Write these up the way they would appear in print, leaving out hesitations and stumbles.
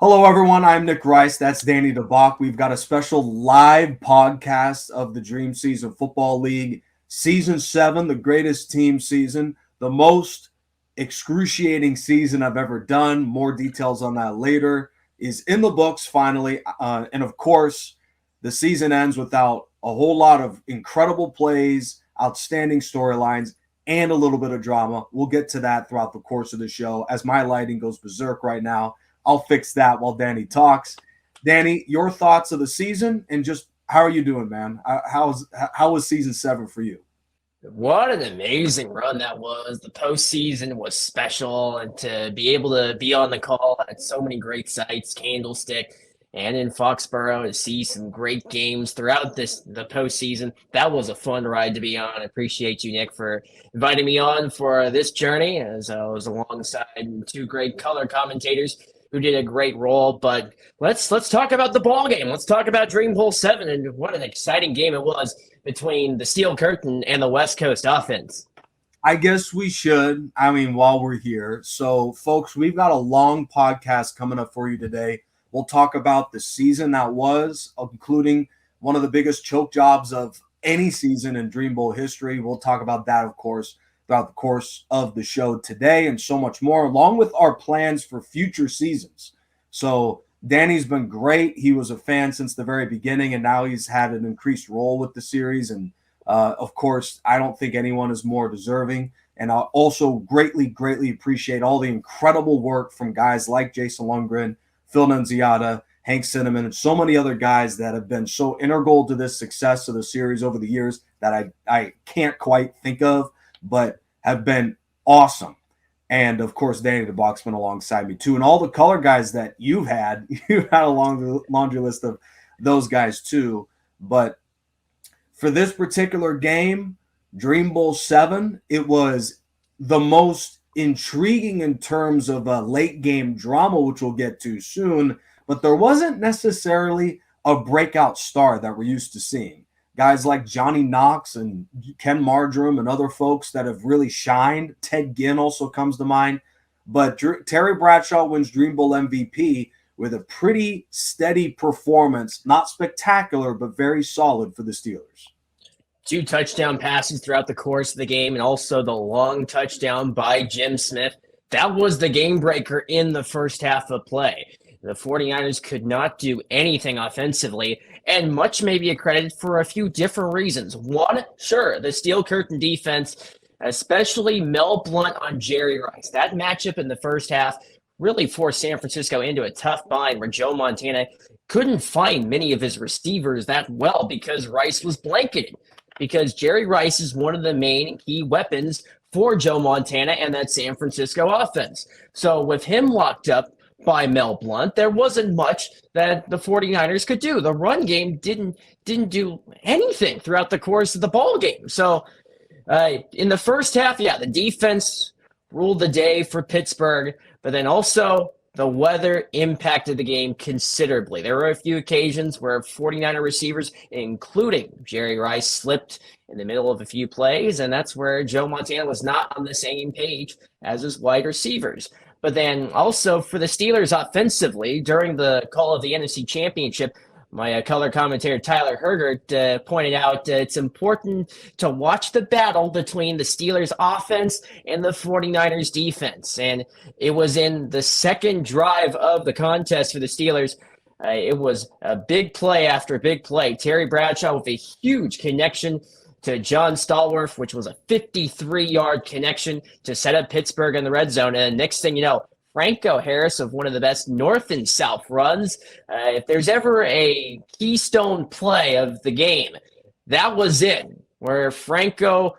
Hello, everyone. I'm Nick Rice. That's Danny Debock. We've got a special live podcast of the Dream Season Football League, Season 7, the greatest team season, the most excruciating season I've ever done. More details on that later. Is in the books finally. And of course, the season ends without a whole lot of incredible plays, outstanding storylines, and a little bit of drama. We'll get to that throughout the course of the show as my lighting goes berserk right now. I'll fix that while Danny talks. Danny, your thoughts of the season and just how are you doing, man? How was season 7 for you? What an amazing run that was. The postseason was special, and to be able to be on the call at so many great sites, Candlestick and in Foxborough, to see some great games throughout the postseason. That was a fun ride to be on. I appreciate you, Nick, for inviting me on for this journey, as I was alongside two great color commentators who did a great role. But let's talk about the ball game. Let's talk about Dream Bowl 7 and what an exciting game it was between the Steel Curtain and the West Coast offense. I guess we should. I mean, while we're here. So, folks, we've got a long podcast coming up for you today. We'll talk about the season that was, including one of the biggest choke jobs of any season in Dream Bowl history. We'll talk about that, of course, throughout the course of the show today and so much more, along with our plans for future seasons. So, Danny's been great. He was a fan since the very beginning, and now he's had an increased role with the series. And of course, I don't think anyone is more deserving. And I also greatly appreciate all the incredible work from guys like Jason Lundgren, Phil Nunziata, Hank Cinnamon, and so many other guys that have been so integral to this success of the series over the years that I can't quite think of, but have been awesome. And of course, Danny Debock's been alongside me too. And all the color guys that you've had a long laundry list of those guys too. But for this particular game, Dream Bowl 7, it was the most intriguing in terms of a late game drama, which we'll get to soon. But there wasn't necessarily a breakout star that we're used to seeing. Guys like Johnny Knox and Ken Mardrum and other folks that have really shined. Ted Ginn also comes to mind. But Terry Bradshaw wins Dream Bowl MVP with a pretty steady performance. Not spectacular, but very solid for the Steelers. 2 touchdown passes throughout the course of the game, and also the long touchdown by Jim Smith. That was the game breaker in the first half of play. The 49ers could not do anything offensively, and much may be accredited for a few different reasons. One, sure, the Steel Curtain defense, especially Mel Blount on Jerry Rice. That matchup in the first half really forced San Francisco into a tough bind where Joe Montana couldn't find many of his receivers that well because Rice was blanketed. Because Jerry Rice is one of the main key weapons for Joe Montana and that San Francisco offense. So with him locked up by Mel Blount, there wasn't much that the 49ers could do. The run game didn't do anything throughout the course of the ball game. So in the first half, the defense ruled the day for Pittsburgh, but then also the weather impacted the game considerably. There were a few occasions where 49er receivers, including Jerry Rice, slipped in the middle of a few plays, and that's where Joe Montana was not on the same page as his wide receivers. But then also for the Steelers offensively, during the call of the NFC Championship, my color commentator Tyler Hergert pointed out it's important to watch the battle between the Steelers offense and the 49ers defense. And it was in the second drive of the contest for the Steelers. It was a big play after big play. Terry Bradshaw with a huge connection to John Stallworth, which was a 53-yard connection to set up Pittsburgh in the red zone. And next thing you know, Franco Harris of one of the best north and south runs. If there's ever a keystone play of the game, that was it, where Franco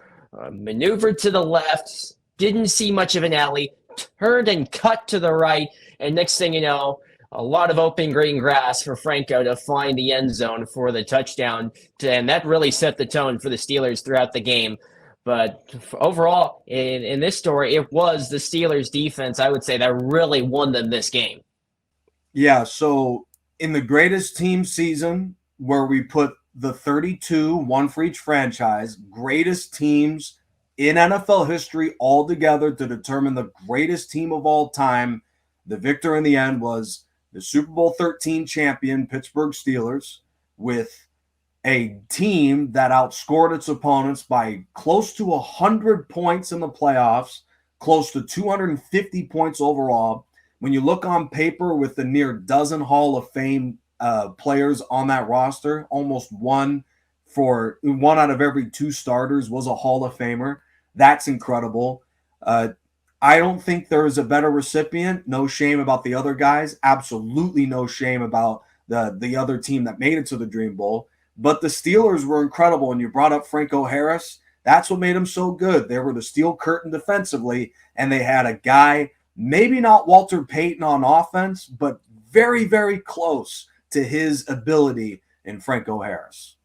maneuvered to the left, didn't see much of an alley, turned and cut to the right, and next thing you know, a lot of open green grass for Franco to find the end zone for the touchdown, and that really set the tone for the Steelers throughout the game. But overall, in this story, it was the Steelers' defense, I would say, that really won them this game. Yeah, so in the greatest team season where we put the 32, one for each franchise, greatest teams in NFL history all together to determine the greatest team of all time, the victor in the end was the Super Bowl 13 champion Pittsburgh Steelers with a team that outscored its opponents by close to 100 points in the playoffs, close to 250 points overall. When you look on paper with the near dozen Hall of Fame players on that roster, almost one out of every two starters was a Hall of Famer. That's incredible. I don't think there is a better recipient. No shame about the other guys. Absolutely no shame about the other team that made it to the Dream Bowl. But the Steelers were incredible, and you brought up Franco Harris. That's what made them so good. They were the steel curtain defensively, and they had a guy, maybe not Walter Payton on offense, but very, very close to his ability in Franco Harris.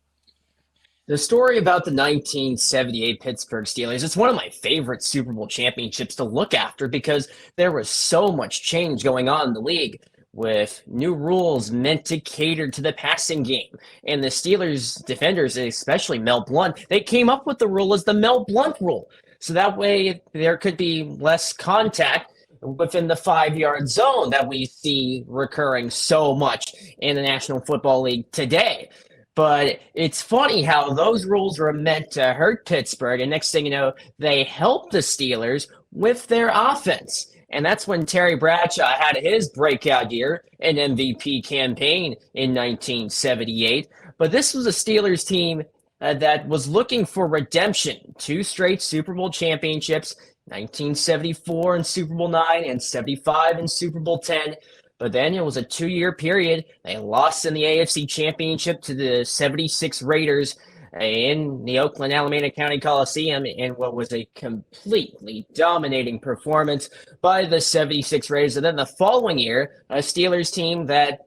The story about the 1978 Pittsburgh Steelers, it's one of my favorite Super Bowl championships to look after because there was so much change going on in the league, with new rules meant to cater to the passing game. And the Steelers defenders, especially Mel Blount, they came up with the rule as the Mel Blount rule. So that way there could be less contact within the 5-yard zone that we see recurring so much in the National Football League today. But it's funny how those rules were meant to hurt Pittsburgh, and next thing you know, they helped the Steelers with their offense. And that's when Terry Bradshaw had his breakout year, an MVP campaign in 1978. But this was a Steelers team that was looking for redemption. 2 straight Super Bowl championships, 1974 in Super Bowl 9 and 75 in Super Bowl 10. But then it was a 2-year period. They lost in the AFC Championship to the 76 Raiders in the Oakland Alameda County Coliseum in what was a completely dominating performance by the 76 Raiders. And then the following year, a Steelers team that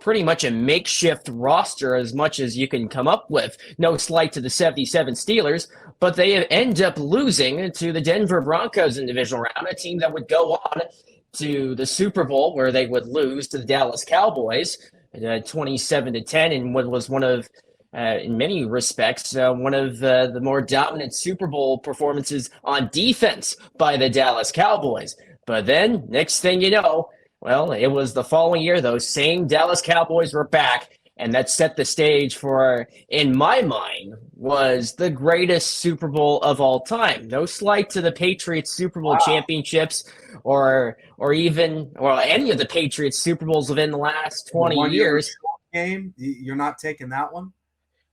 pretty much a makeshift roster as much as you can come up with. No slight to the 77 Steelers, but they end up losing to the Denver Broncos in the divisional round, a team that would go on to the Super Bowl where they would lose to the Dallas Cowboys 27-10 in what was one of in many respects, one of the more dominant Super Bowl performances on defense by the Dallas Cowboys. But then, next thing you know, well, it was the following year, those same Dallas Cowboys were back, and that set the stage for, in my mind, was the greatest Super Bowl of all time. No slight to the Patriots Super Bowl championships or any of the Patriots Super Bowls within the last 20 years. Game, you're not taking that one?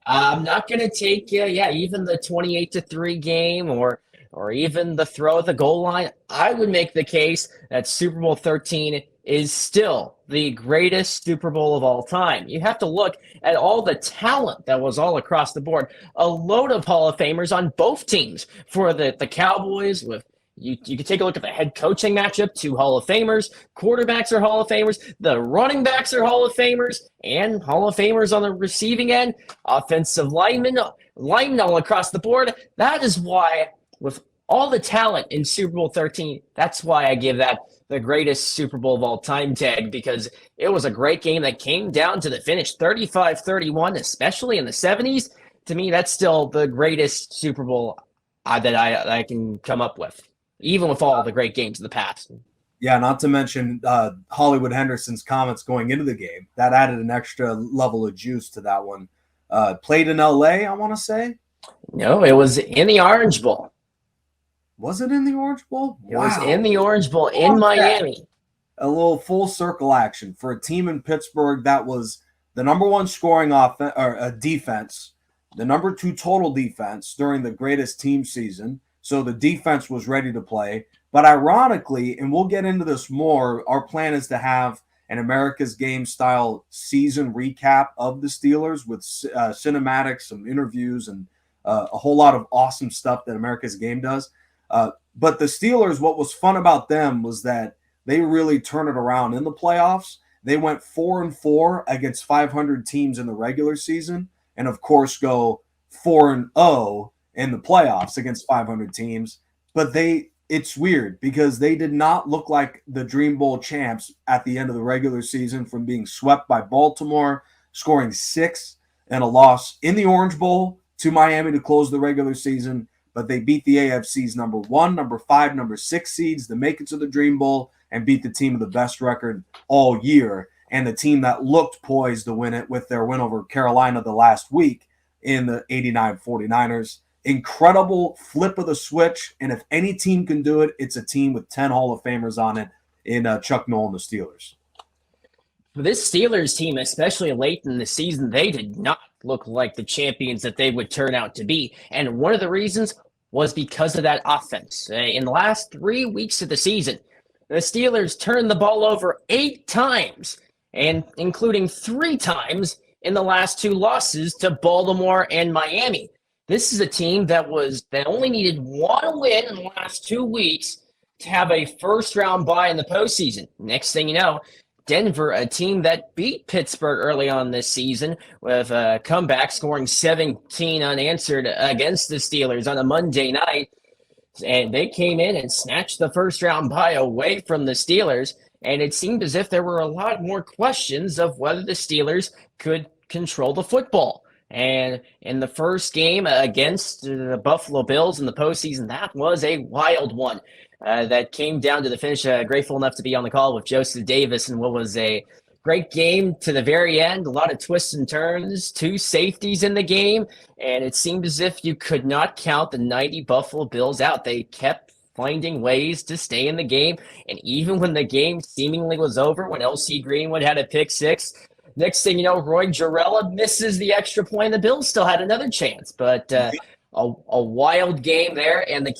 I'm not going to take even the 28-3 game or even the throw at the goal line. I would make the case that Super Bowl 13 is still the greatest Super Bowl of all time. You have to look at all the talent that was all across the board. A load of Hall of Famers on both teams. For the Cowboys, with you can take a look at the head coaching matchup, 2 Hall of Famers. Quarterbacks are Hall of Famers. The running backs are Hall of Famers. And Hall of Famers on the receiving end. Offensive linemen all across the board. That is why, with all the talent in Super Bowl 13, that's why I give that the greatest Super Bowl of all time tag, because it was a great game that came down to the finish 35-31, especially in the 70s. To me, that's still the greatest Super Bowl that I can come up with, even with all the great games of the past. Yeah, not to mention Hollywood Henderson's comments going into the game. That added an extra level of juice to that one. Played in L.A., I want to say? No, it was in the Orange Bowl. Was it in the Orange Bowl? It was in the Orange Bowl in Miami. A little full circle action for a team in Pittsburgh that was the number 1 scoring defense, the number 2 total defense during the greatest team season. So the defense was ready to play. But ironically, and we'll get into this more, our plan is to have an America's Game style season recap of the Steelers with cinematics, some interviews, and a whole lot of awesome stuff that America's Game does. But the Steelers, what was fun about them was that they really turned it around in the playoffs. They went 4-4 against 500 teams in the regular season, and of course go 4-0 in the playoffs against 500 teams. But it's weird because they did not look like the Dream Bowl champs at the end of the regular season, from being swept by Baltimore, scoring 6 and a loss in the Orange Bowl to Miami to close the regular season. but they beat the AFC's number 1, number 5, number 6 seeds to make it to the Dream Bowl and beat the team with the best record all year, and the team that looked poised to win it with their win over Carolina the last week in the 89 49ers. Incredible flip of the switch, and if any team can do it, it's a team with 10 Hall of Famers on it in Chuck Noll and the Steelers. This Steelers team, especially late in the season, they did not look like the champions that they would turn out to be. And one of the reasons was because of that offense. In the last 3 weeks of the season, the Steelers turned the ball over 8 times, and including 3 times in the last 2 losses to Baltimore and Miami. This is a team that only needed 1 win in the last 2 weeks to have a first-round bye in the postseason. Next thing you know, Denver, a team that beat Pittsburgh early on this season with a comeback, scoring 17 unanswered against the Steelers on a Monday night. And they came in and snatched the first-round bye away from the Steelers. And it seemed as if there were a lot more questions of whether the Steelers could control the football. And in the first game against the Buffalo Bills in the postseason, that was a wild one. That came down to the finish. Grateful enough to be on the call with Joseph Davis and what was a great game to the very end. A lot of twists and turns, 2 safeties in the game, and it seemed as if you could not count the 90 Buffalo Bills out. They kept finding ways to stay in the game, and even when the game seemingly was over, when L.C. Greenwood had a pick 6, next thing you know, Roy Jarella misses the extra point, and the Bills still had another chance. But a wild game there, and the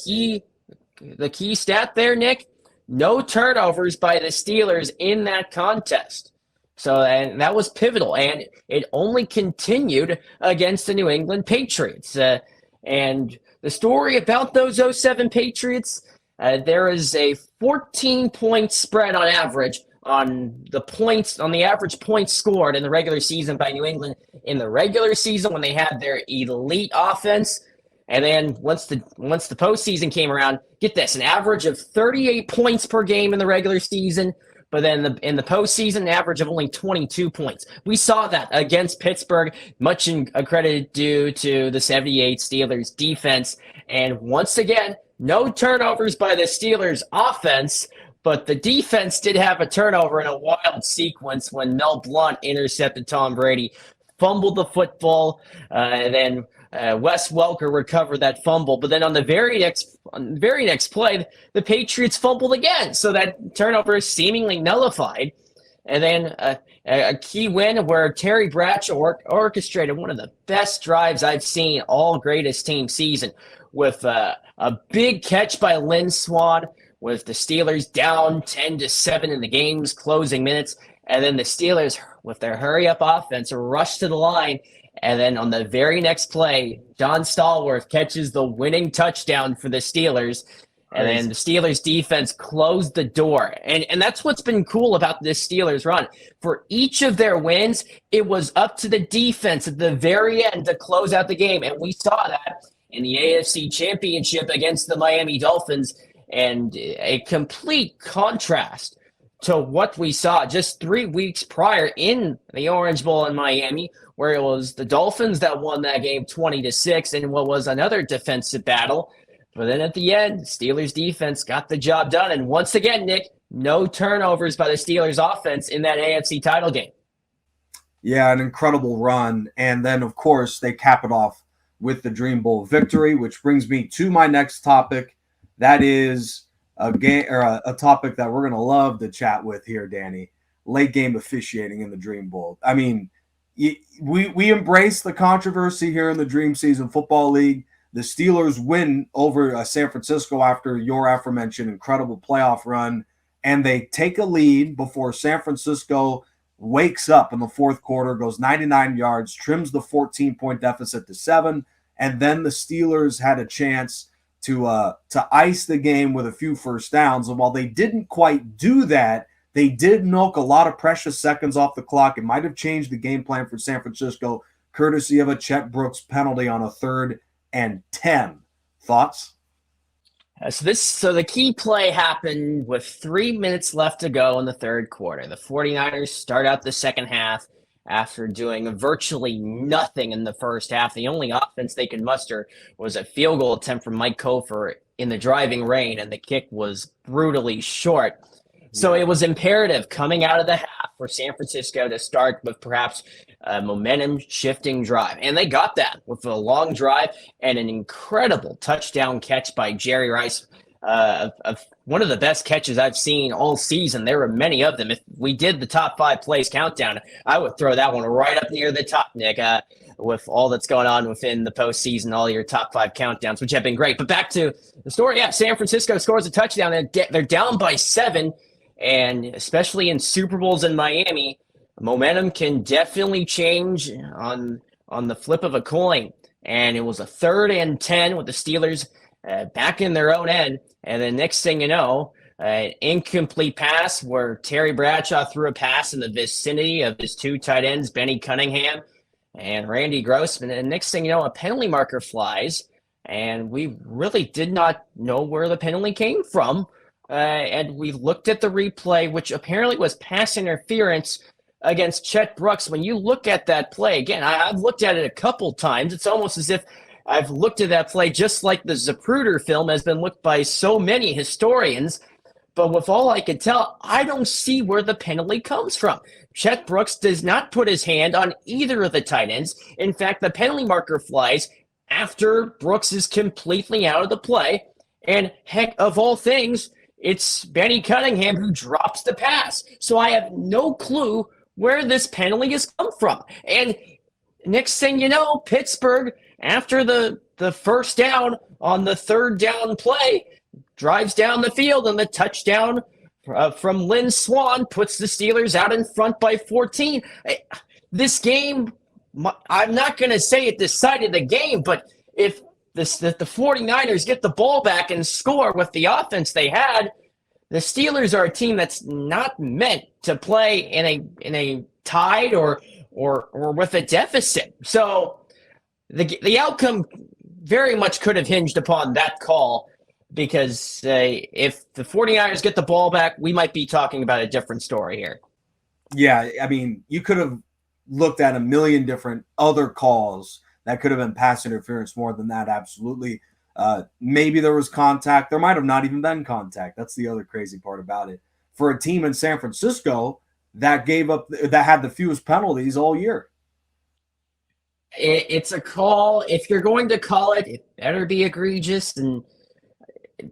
key stat there, Nick, no turnovers by the Steelers in that contest. So, and that was pivotal, and it only continued against the New England Patriots. And the story about those 07 Patriots, there is a 14-point spread on average on the average points scored in the regular season by New England in the regular season when they had their elite offense. And then once the postseason came around, get this, an average of 38 points per game in the regular season, but then in the postseason, an average of only 22 points. We saw that against Pittsburgh, much in credit due to the 78 Steelers defense. And once again, no turnovers by the Steelers offense, but the defense did have a turnover in a wild sequence when Mel Blount intercepted Tom Brady, fumbled the football, and then Wes Welker recovered that fumble, but then on the very next play, the Patriots fumbled again, so that turnover is seemingly nullified. And then a key win where Terry Bradshaw orchestrated one of the best drives I've seen all greatest team season with a big catch by Lynn Swann, with the Steelers down 10-7 in the game's closing minutes, and then the Steelers, with their hurry-up offense, rushed to the line. And then on the very next play, John Stallworth catches the winning touchdown for the Steelers. And then the Steelers defense closed the door. And that's what's been cool about this Steelers run. For each of their wins, it was up to the defense at the very end to close out the game. And we saw that in the AFC Championship against the Miami Dolphins. And a complete contrast to what we saw just 3 weeks prior in the Orange Bowl in Miami, where it was the Dolphins that won that game 20-6 in what was another defensive battle. But then at the end, Steelers defense got the job done. And once again, Nick, no turnovers by the Steelers offense in that AFC title game. Yeah, an incredible run. And then, of course, they cap it off with the Dream Bowl victory, which brings me to my next topic. That is a game or a topic that we're going to love to chat with here, Danny. Late game officiating in the Dream Bowl. I mean, we embrace the controversy here in the Dream Season Football League. The Steelers win over San Francisco after your aforementioned incredible playoff run, and they take a lead before San Francisco wakes up in the fourth quarter, goes 99 yards, trims the 14-point deficit to 7, and then the Steelers had a chance to ice the game with a few first downs. And while they didn't quite do that, they did milk a lot of precious seconds off the clock. It might have changed the game plan for San Francisco, courtesy of a Chet Brooks penalty on a 3rd and 10. Thoughts? So the key play happened with 3 minutes left to go in the third quarter. The 49ers start out the second half, after doing virtually nothing in the first half. The only offense they could muster was a field goal attempt from Mike Kofor in the driving rain, and the kick was brutally short. So it was imperative coming out of the half for San Francisco to start with perhaps a momentum-shifting drive. And they got that with a long drive and an incredible touchdown catch by Jerry Rice. Of one of the best catches I've seen all season. There were many of them. If we did the top 5 plays countdown, I would throw that one right up near the top, Nick, with all that's going on within the postseason, all your top 5 countdowns, which have been great. But back to the story. Yeah, San Francisco scores a touchdown, and they're down by 7. And especially in Super Bowls in Miami, momentum can definitely change on the flip of a coin. And it was a 3rd and 10 with the Steelers back in their own end. And then next thing you know, an incomplete pass where Terry Bradshaw threw a pass in the vicinity of his 2 tight ends, Benny Cunningham and Randy Grossman. And next thing you know, a penalty marker flies. And we really did not know where the penalty came from. And we looked at the replay, which apparently was pass interference against Chet Brooks. When you look at that play, again, I've looked at it a couple times. It's almost as if I've looked at that play just like the Zapruder film has been looked by so many historians. But with all I could tell, I don't see where the penalty comes from. Chet Brooks does not put his hand on either of the tight ends. In fact, the penalty marker flies after Brooks is completely out of the play. And heck, of all things, it's Benny Cunningham who drops the pass. So I have no clue where this penalty has come from. And next thing you know, Pittsburgh, after the first down on the 3rd down play, drives down the field, and the touchdown from Lynn Swann puts the Steelers out in front by 14. This game, I'm not going to say it decided the game, but if the 49ers get the ball back and score with the offense they had, the Steelers are a team that's not meant to play in a tied or with a deficit. So the outcome very much could have hinged upon that call, because if the 49ers get the ball back, we might be talking about a different story here. Yeah, I mean, you could have looked at a million different other calls that could have been pass interference more than that, absolutely. Maybe there was contact. There might have not even been contact. That's the other crazy part about it. For a team in San Francisco that had the fewest penalties all year. It's a call. If you're going to call it, it better be egregious. And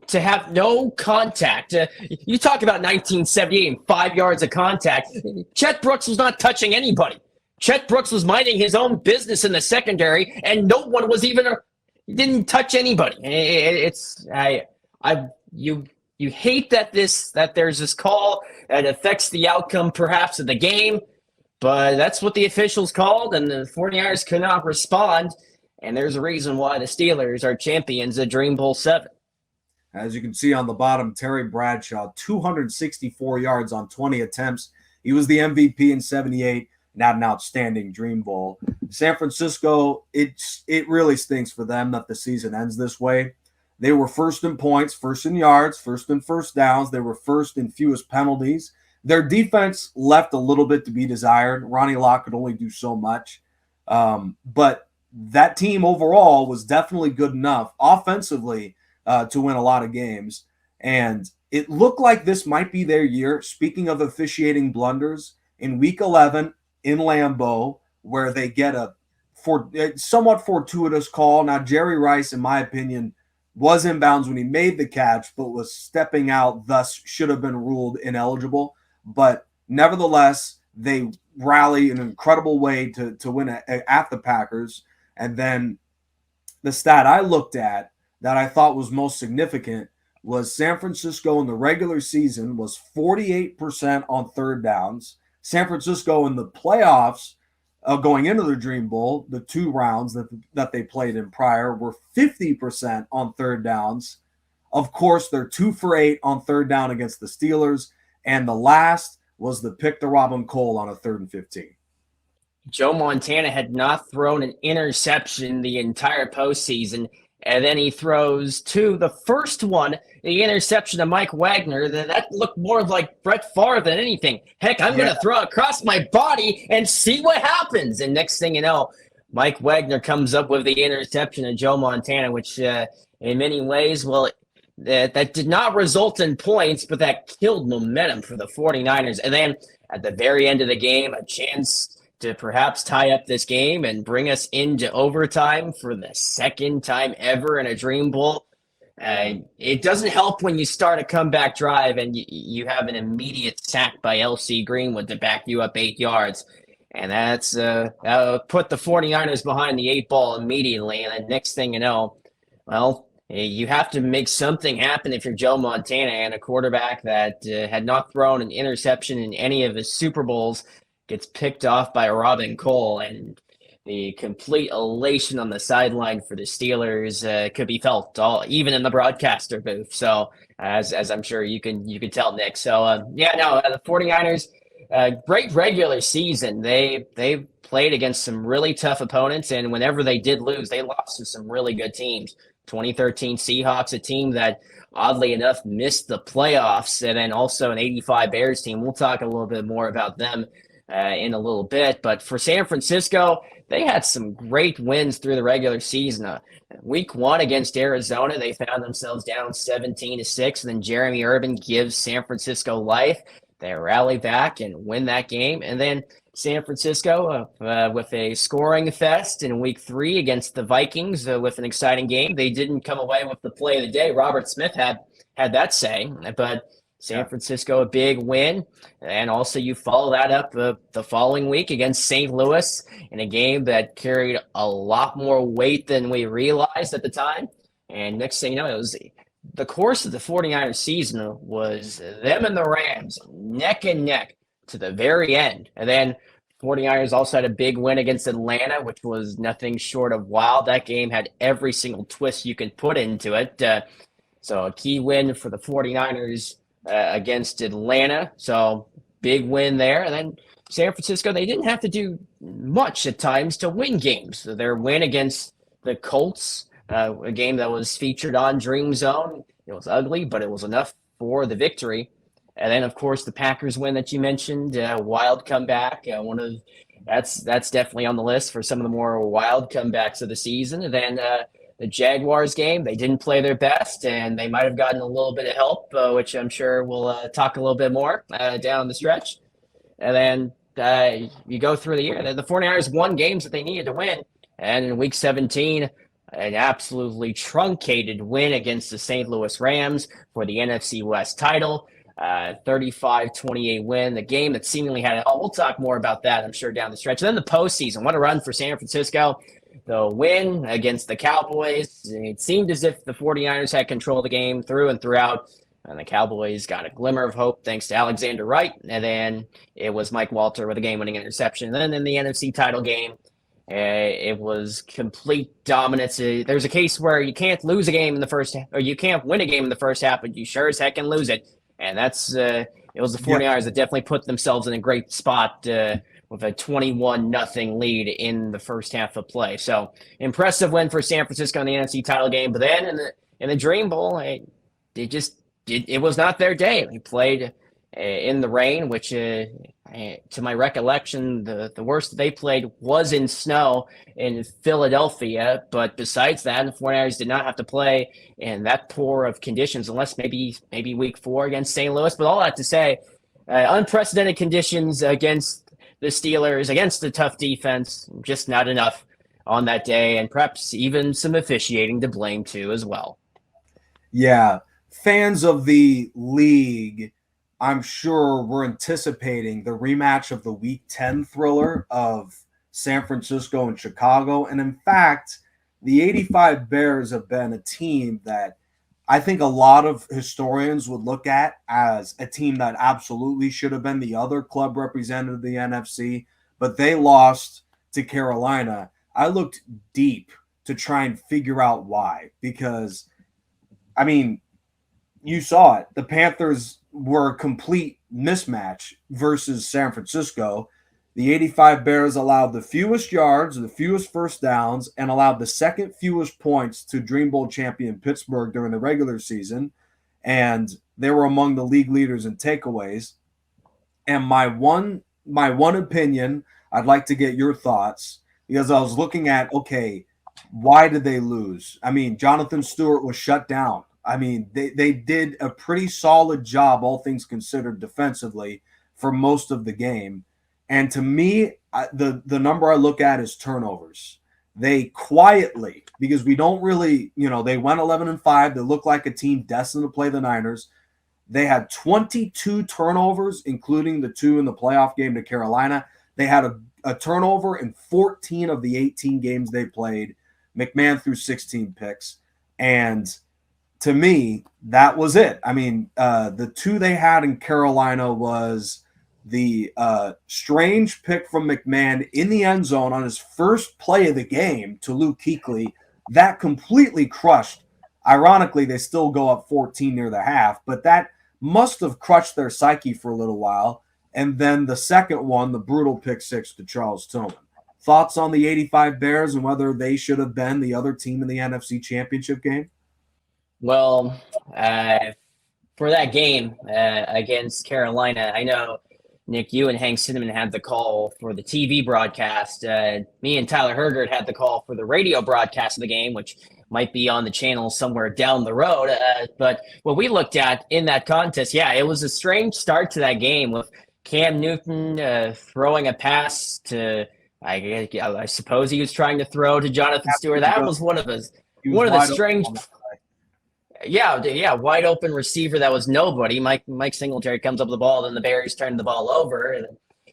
to have no contact, you talk about 1978 and 5 yards of contact. Chet Brooks was not touching anybody. Chet Brooks was minding his own business in the secondary, and no one was even didn't touch anybody. You hate that there's this call that affects the outcome perhaps of the game, but that's what the officials called, and the 49ers could not respond, and there's a reason why the Steelers are champions of Dream Bowl 7. As you can see on the bottom, Terry Bradshaw, 264 yards on 20 attempts. He was the MVP in 78. Not an outstanding Dream Bowl. San Francisco, it really stinks for them that the season ends this way. They were first in points, first in yards, first in first downs. They were first in fewest penalties. Their defense left a little bit to be desired. Ronnie Lott could only do so much. But that team overall was definitely good enough offensively to win a lot of games. And it looked like this might be their year. Speaking of officiating blunders, in Week 11, in Lambeau, where they get a somewhat fortuitous call. Now, Jerry Rice, in my opinion, was in bounds when he made the catch, but was stepping out, thus should have been ruled ineligible. But nevertheless, they rally in an incredible way to win at the Packers. And then the stat I looked at that I thought was most significant was San Francisco in the regular season was 48% on 3rd downs. San Francisco in the playoffs going into their Dream Bowl, the 2 rounds that they played in prior, were 50% on 3rd downs. Of course, they're 2 for 8 on 3rd down against the Steelers. And the last was the pick to Robin Cole on a 3rd and 15. Joe Montana had not thrown an interception the entire postseason. and then he throws two. The first one, the interception to Mike Wagner, that looked more like Brett Favre than anything. Heck, I'm going to throw it across my body and see what happens. And next thing you know, Mike Wagner comes up with the interception of Joe Montana, which in many ways, well, that did not result in points, but that killed momentum for the 49ers. And then at the very end of the game, a chance to perhaps tie up this game and bring us into overtime for the second time ever in a Dream Bowl. It doesn't help when you start a comeback drive and you have an immediate sack by L.C. Greenwood to back you up 8 yards. And that's put the 49ers behind the 8 ball immediately. And then next thing you know, well, you have to make something happen if you're Joe Montana, and a quarterback that had not thrown an interception in any of his Super Bowls gets picked off by Robin Cole, and the complete elation on the sideline for the Steelers could be felt, even in the broadcaster booth. So, as I'm sure you can tell, Nick. So, the 49ers, great regular season. They played against some really tough opponents, and whenever they did lose, they lost to some really good teams. 2013 Seahawks, a team that oddly enough missed the playoffs, and then also an 85 Bears team. We'll talk a little bit more about them in a little bit. But for San Francisco, they had some great wins through the regular season. Week 1 against Arizona, they found themselves down 17-6, and then Jeremy Urban gives San Francisco life. They rally back and win that game. And then San Francisco with a scoring fest in week 3 against the Vikings with an exciting game. They didn't come away with the play of the day. Robert Smith had that say, but San Francisco, a big win. And also you follow that up the following week against St. Louis in a game that carried a lot more weight than we realized at the time. And next thing you know, it was the course of the 49ers season was them and the Rams neck and neck to the very end. And then 49ers also had a big win against Atlanta, which was nothing short of wild. That game had every single twist you could put into it. So a key win for the 49ers against Atlanta. So big win there. And then San Francisco, they didn't have to do much at times to win games. So their win against the Colts, a game that was featured on Dream Zone, it was ugly, but it was enough for the victory. And then, of course, the Packers win that you mentioned, wild comeback. That's definitely on the list for some of the more wild comebacks of the season. And then the Jaguars game, they didn't play their best, and they might have gotten a little bit of help, which I'm sure we'll talk a little bit more down the stretch. And then you go through the year. The 49ers won games that they needed to win. And in Week 17, an absolutely truncated win against the St. Louis Rams for the NFC West title. 35-28 win, the game that seemingly had it all. We'll talk more about that, I'm sure, down the stretch. And then the postseason, what a run for San Francisco. The win against the Cowboys, it seemed as if the 49ers had control of the game through and throughout, and the Cowboys got a glimmer of hope thanks to Alexander Wright, and then it was Mike Walter with a game-winning interception. And then in the NFC title game, it was complete dominance. There's a case where you can't lose a game in the first half, or you can't win a game in the first half, but you sure as heck can lose it. And that's it was the 49ers that definitely put themselves in a great spot with a 21-0 lead in the first half of play. So impressive win for San Francisco in the NFC title game. But then in the Dream Bowl, it was not their day. They played in the rain, which to my recollection, the worst they played was in snow in Philadelphia. But besides that, the 49ers did not have to play in that poor of conditions, unless maybe week 4 against St. Louis. But all that to say, unprecedented conditions against the Steelers, against the tough defense, just not enough on that day, and perhaps even some officiating to blame too as well. Yeah, fans of the league, I'm sure we're anticipating the rematch of the Week 10 thriller of San Francisco and Chicago. And in fact, the 85 Bears have been a team that I think a lot of historians would look at as a team that absolutely should have been the other club representative of the NFC, but they lost to Carolina. I looked deep to try and figure out why, because, I mean, you saw it. The Panthers were a complete mismatch versus San Francisco. The 85 Bears allowed the fewest yards, the fewest first downs, and allowed the second fewest points to Dream Bowl champion Pittsburgh during the regular season. And they were among the league leaders in takeaways. And my one opinion, I'd like to get your thoughts, because I was looking at, okay, why did they lose? I mean, Jonathan Stewart was shut down. I mean, they did a pretty solid job, all things considered, defensively for most of the game. And to me, the number I look at is turnovers. They quietly, because we don't really, they went 11-5. They look like a team destined to play the Niners. They had 22 turnovers, including the 2 in the playoff game to Carolina. They had a turnover in 14 of the 18 games they played. McMahon threw 16 picks. And to me, that was it. I mean, the 2 they had in Carolina was the strange pick from McMahon in the end zone on his first play of the game to Luke Kuechly. That completely crushed. Ironically, they still go up 14 near the half, but that must have crushed their psyche for a little while. And then the second one, the brutal pick 6 to Charles Tillman. Thoughts on the 85 Bears and whether they should have been the other team in the NFC Championship game? Well, for that game against Carolina, I know, Nick, you and Hank Cinnamon had the call for the TV broadcast. Me and Tyler Hergert had the call for the radio broadcast of the game, which might be on the channel somewhere down the road. But what we looked at in that contest, it was a strange start to that game with Cam Newton throwing a pass to, I suppose he was trying to throw to Jonathan Stewart. That was one of the strange. Wide open receiver that was nobody. Mike Singletary comes up with the ball, then the Bears turn the ball over.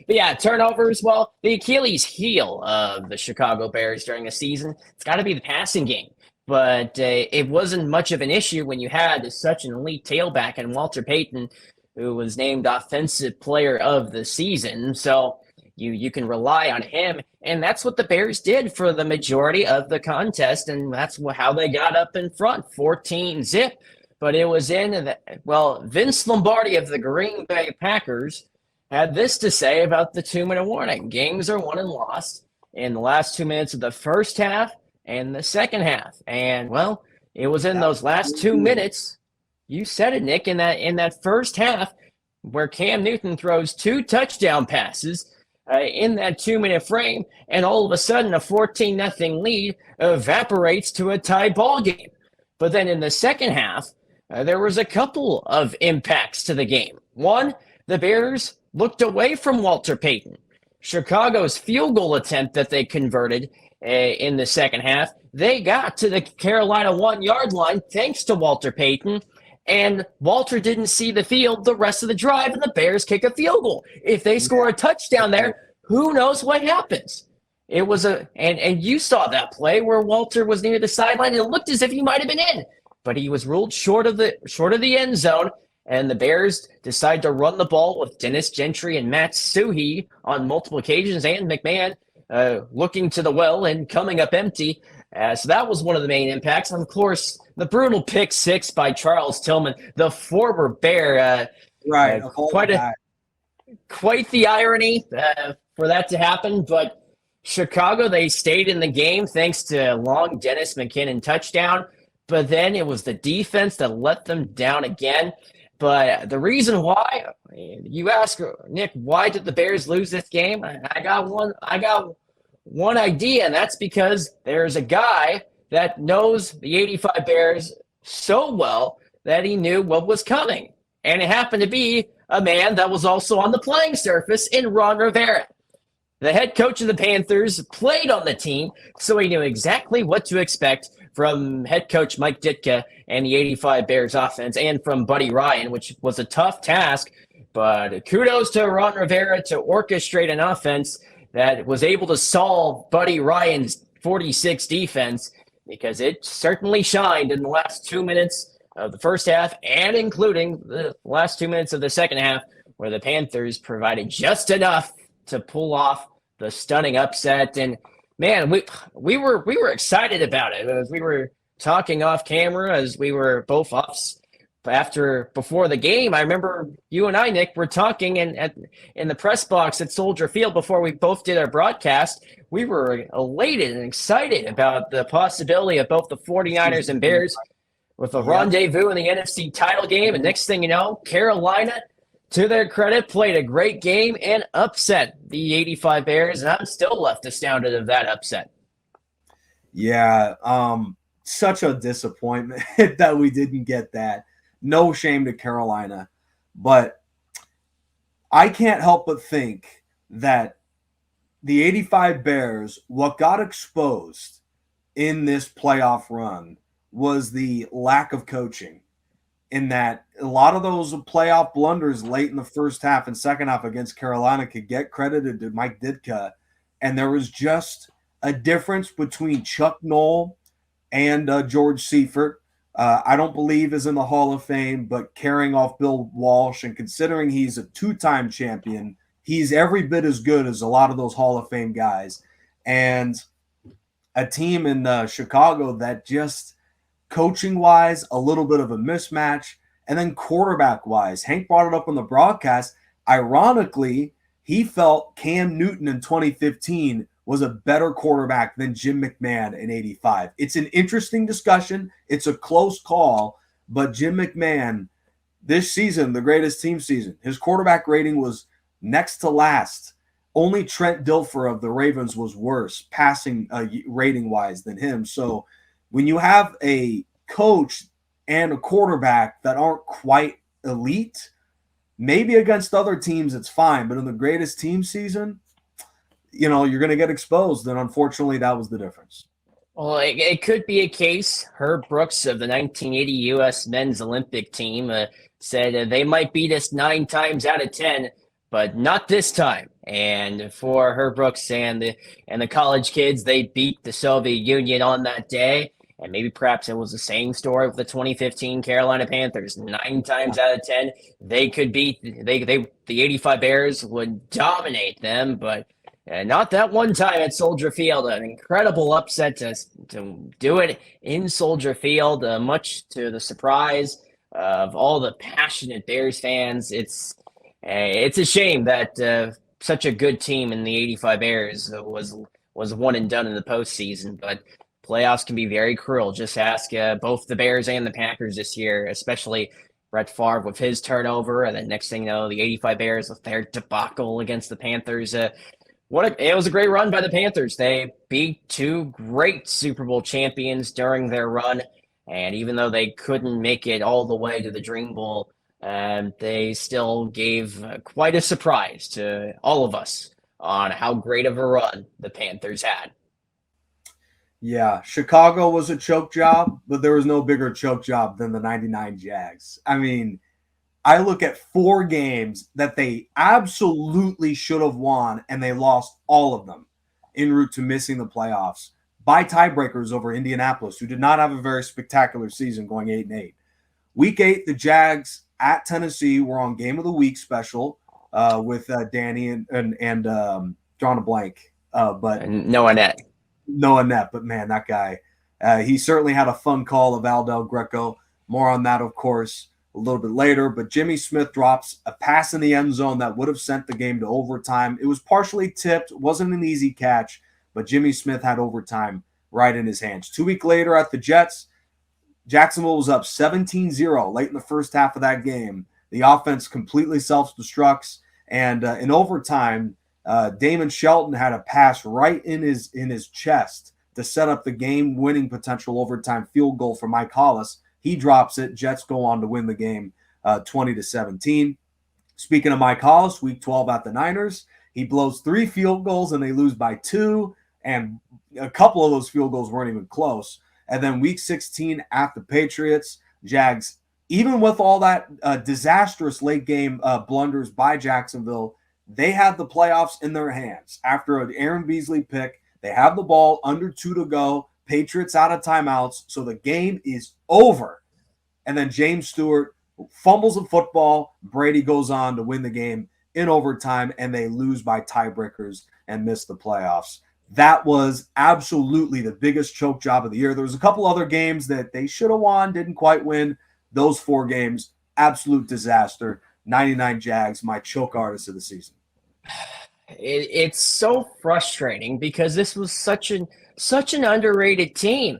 But turnovers, well, the Achilles heel of the Chicago Bears during the season, it's got to be the passing game. But it wasn't much of an issue when you had such an elite tailback in Walter Payton, who was named Offensive Player of the Season. So you can rely on him. And that's what the Bears did for the majority of the contest. And that's how they got up in front, 14-0. But it was Vince Lombardi of the Green Bay Packers had this to say about the 2-minute warning. Games are won and lost in the last 2 minutes of the first half and the second half. And, it was in those last 2 minutes, you said it, Nick, in that first half where Cam Newton throws 2 touchdown passes in that 2-minute frame, and all of a sudden a 14-0 lead evaporates to a tie ball game. But then in the second half, there was a couple of impacts to the game. One, the Bears looked away from Walter Payton. Chicago's field goal attempt that they converted in the second half, they got to the Carolina 1-yard line thanks to Walter Payton, and Walter didn't see the field the rest of the drive, and the Bears kick a field goal. If they score a touchdown there, who knows what happens? It was and you saw that play where Walter was near the sideline, and it looked as if he might have been in, but he was ruled short of the end zone, and the Bears decide to run the ball with Dennis Gentry and Matt Suhey on multiple occasions, and McMahon looking to the well and coming up empty. So that was one of the main impacts. And of course, the brutal pick 6 by Charles Tillman, the former Bear. Quite the irony for that to happen. But Chicago, they stayed in the game thanks to a long Dennis McKinnon touchdown. But then it was the defense that let them down again. But the reason why, you ask, Nick, why did the Bears lose this game? I got one idea, and that's because there's a guy that knows the 85 Bears so well that he knew what was coming. And it happened to be a man that was also on the playing surface in Ron Rivera. The head coach of the Panthers played on the team, so he knew exactly what to expect from head coach Mike Ditka and the 85 Bears offense, and from Buddy Ryan, which was a tough task. But kudos to Ron Rivera to orchestrate an offense that was able to solve Buddy Ryan's 46 defense, because it certainly shined in the last 2 minutes of the first half, and including the last 2 minutes of the second half, where the Panthers provided just enough to pull off the stunning upset. And man, we were excited about it as we were talking off camera, as we were both off before the game, I remember you and I, Nick, were talking in the press box at Soldier Field before we both did our broadcast. We were elated and excited about the possibility of both the 49ers and Bears with a rendezvous in the NFC title game. And next thing you know, Carolina, to their credit, played a great game and upset the 85 Bears. And I'm still left astounded of that upset. Yeah, such a disappointment that we didn't get that. No shame to Carolina. But I can't help but think that the 85 Bears, what got exposed in this playoff run was the lack of coaching, in that a lot of those playoff blunders late in the first half and second half against Carolina could get credited to Mike Ditka. And there was just a difference between Chuck Noll and George Seifert. I don't believe is in the Hall of Fame, but carrying off Bill Walsh, and considering he's a two-time champion, he's every bit as good as a lot of those Hall of Fame guys. And a team in Chicago that just coaching-wise, a little bit of a mismatch, and then quarterback-wise, Hank brought it up on the broadcast. Ironically, he felt Cam Newton in 2015 was a better quarterback than Jim McMahon in 85. It's an interesting discussion. It's a close call, but Jim McMahon, this season, the greatest team season, his quarterback rating was next to last. Only Trent Dilfer of the Ravens was worse passing rating-wise than him. So when you have a coach and a quarterback that aren't quite elite, maybe against other teams it's fine, but in the greatest team season, you're going to get exposed, and unfortunately that was the difference. Well, it could be a case. Herb Brooks of the 1980 U.S. men's Olympic team said they might beat us 9 times out of 10, but not this time. And for Herb Brooks and the college kids, they beat the Soviet Union on that day. And maybe perhaps it was the same story with the 2015 Carolina Panthers. 9 times out of 10, they could beat the 85 Bears would dominate them, but not that one time at Soldier Field. An incredible upset to do it in Soldier Field, much to the surprise of all the passionate Bears fans. It's a shame that such a good team in the 85 Bears was one and done in the postseason, but playoffs can be very cruel. Just ask both the Bears and the Packers this year, especially Brett Favre with his turnover, and then next thing you know, the 85 Bears with their debacle against the Panthers. It was a great run by the Panthers. They beat 2 great Super Bowl champions during their run, and even though they couldn't make it all the way to the Dream Bowl, they still gave quite a surprise to all of us on how great of a run the Panthers had. Yeah, Chicago was a choke job, but there was no bigger choke job than the 99 Jags. I mean, I look at 4 games that they absolutely should have won, and they lost all of them en route to missing the playoffs by tiebreakers over Indianapolis, who did not have a very spectacular season, going 8-8. Week 8, the Jags at Tennessee were on Game of the Week special with Danny and drawing a blank, but Noah Net. But man, that guy, he certainly had a fun call of Aldel Greco. More on that, of course, a little bit later. But Jimmy Smith drops a pass in the end zone that would have sent the game to overtime. It was partially tipped, wasn't an easy catch, but Jimmy Smith had overtime right in his hands. 2 weeks later at the Jets, Jacksonville was up 17-0 late in the first half of that game. The offense completely self-destructs, and in overtime, Damon Shelton had a pass right in his chest to set up the game-winning potential overtime field goal for Mike Hollis. He drops it. Jets go on to win the game 20-17. Speaking of Mike Hollis, week 12 at the Niners, he blows 3 field goals and they lose by 2, and a couple of those field goals weren't even close. And then week 16 at the Patriots, Jags, even with all that disastrous late game blunders by Jacksonville, they had the playoffs in their hands. After an Aaron Beasley pick, they have the ball under 2 to go. Patriots out of timeouts, so the game is over. And then James Stewart fumbles the football. Brady goes on to win the game in overtime, and they lose by tiebreakers and miss the playoffs. That was absolutely the biggest choke job of the year. There was a couple other games that they should have won, didn't quite win, Those 4 games, absolute disaster. 99 Jags, my choke artist of the season. It's so frustrating because this was such an underrated team.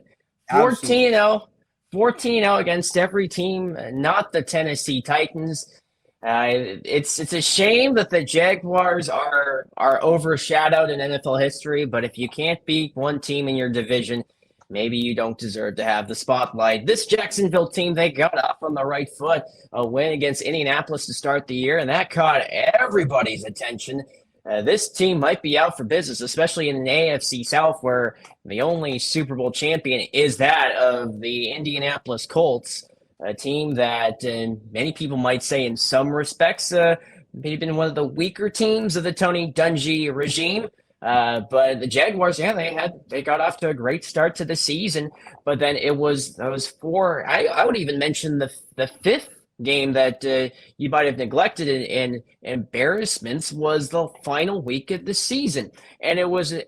14-0, 14-0 against every team, not the Tennessee Titans. It's a shame that the Jaguars are overshadowed in NFL history, but if you can't beat one team in your division, maybe you don't deserve to have the spotlight. This Jacksonville team, they got off on the right foot, a win against Indianapolis to start the year, and that caught everybody's attention. This team might be out for business, especially in the AFC South, where the only Super Bowl champion is that of the Indianapolis Colts, a team that many people might say in some respects may have been one of the weaker teams of the Tony Dungy regime. But the Jaguars, they got off to a great start to the season, but then it was those 4. I would even mention the 5th game that you might have neglected in embarrassments was the final week of the season, and it was an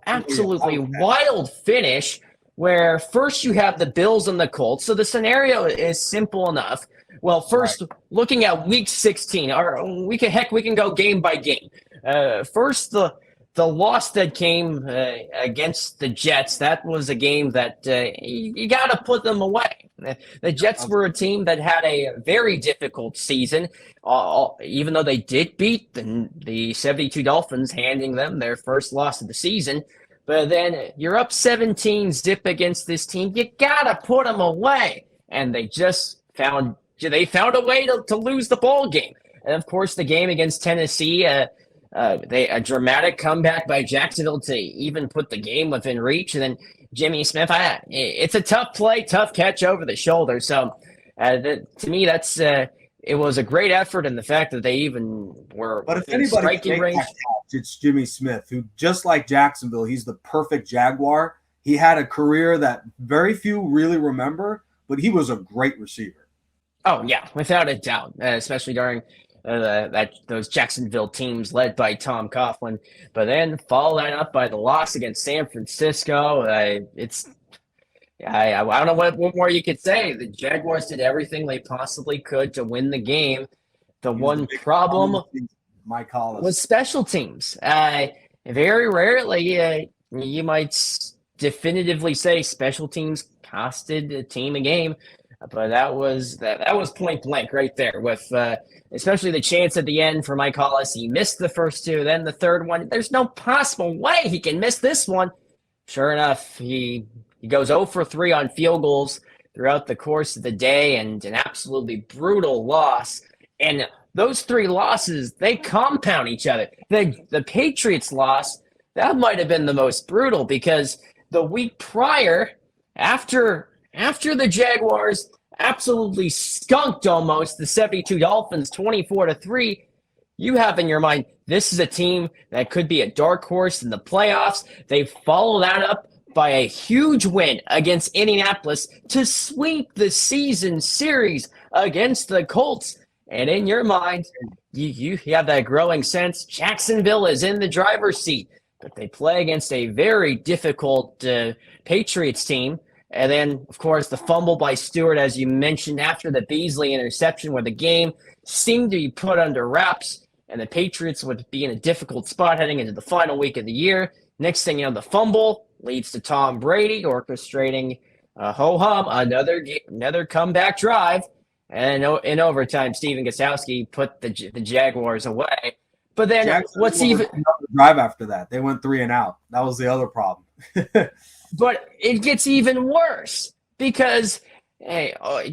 absolutely wild finish where first you have the Bills and the Colts. So the scenario is simple enough. Well, first, looking at week 16, or we can go game by game. First, the loss that came against the Jets, that was a game that you got to put them away. The Jets were a team that had a very difficult season, even though they did beat the 72 Dolphins, handing them their first loss of the season. But then you're up 17-0 against this team. You got to put them away. And they just found a way to lose the ball game. And, of course, the game against Tennessee, a dramatic comeback by Jacksonville to even put the game within reach. And then Jimmy Smith, it's a tough play, tough catch over the shoulder. So to me, that's it was a great effort, and the fact that they even were but if anybody striking range. Catch, it's Jimmy Smith, who, just like Jacksonville, he's the perfect Jaguar. He had a career that very few really remember, but he was a great receiver. Oh yeah, without a doubt, especially during those Jacksonville teams led by Tom Coughlin. But then follow that up by the loss against San Francisco. I don't know what more you could say. The Jaguars did everything they possibly could to win the game. The one problem was special teams. Very rarely you might definitively say special teams costed a team a game, but that was point blank right there with especially the chance at the end for Mike Hollis. He missed the first 2, then the third one. There's no possible way he can miss this one. Sure enough, he goes 0 for 3 on field goals throughout the course of the day, and an absolutely brutal loss. And those 3 losses, they compound each other. The Patriots loss, that might have been the most brutal, because the week prior, after the Jaguars absolutely skunked almost the 72 Dolphins 24-3, you have in your mind, this is a team that could be a dark horse in the playoffs. They follow that up by a huge win against Indianapolis to sweep the season series against the Colts. And in your mind, you have that growing sense Jacksonville is in the driver's seat, but they play against a very difficult Patriots team. And then, of course, the fumble by Stewart, as you mentioned, after the Beasley interception, where the game seemed to be put under wraps, and the Patriots would be in a difficult spot heading into the final week of the year. Next thing you know, the fumble leads to Tom Brady orchestrating ho-hum, another comeback drive. And in overtime, Steven Gostkowski put the Jaguars away. But then what's even drive after that? They went 3 and out. That was the other problem. But it gets even worse because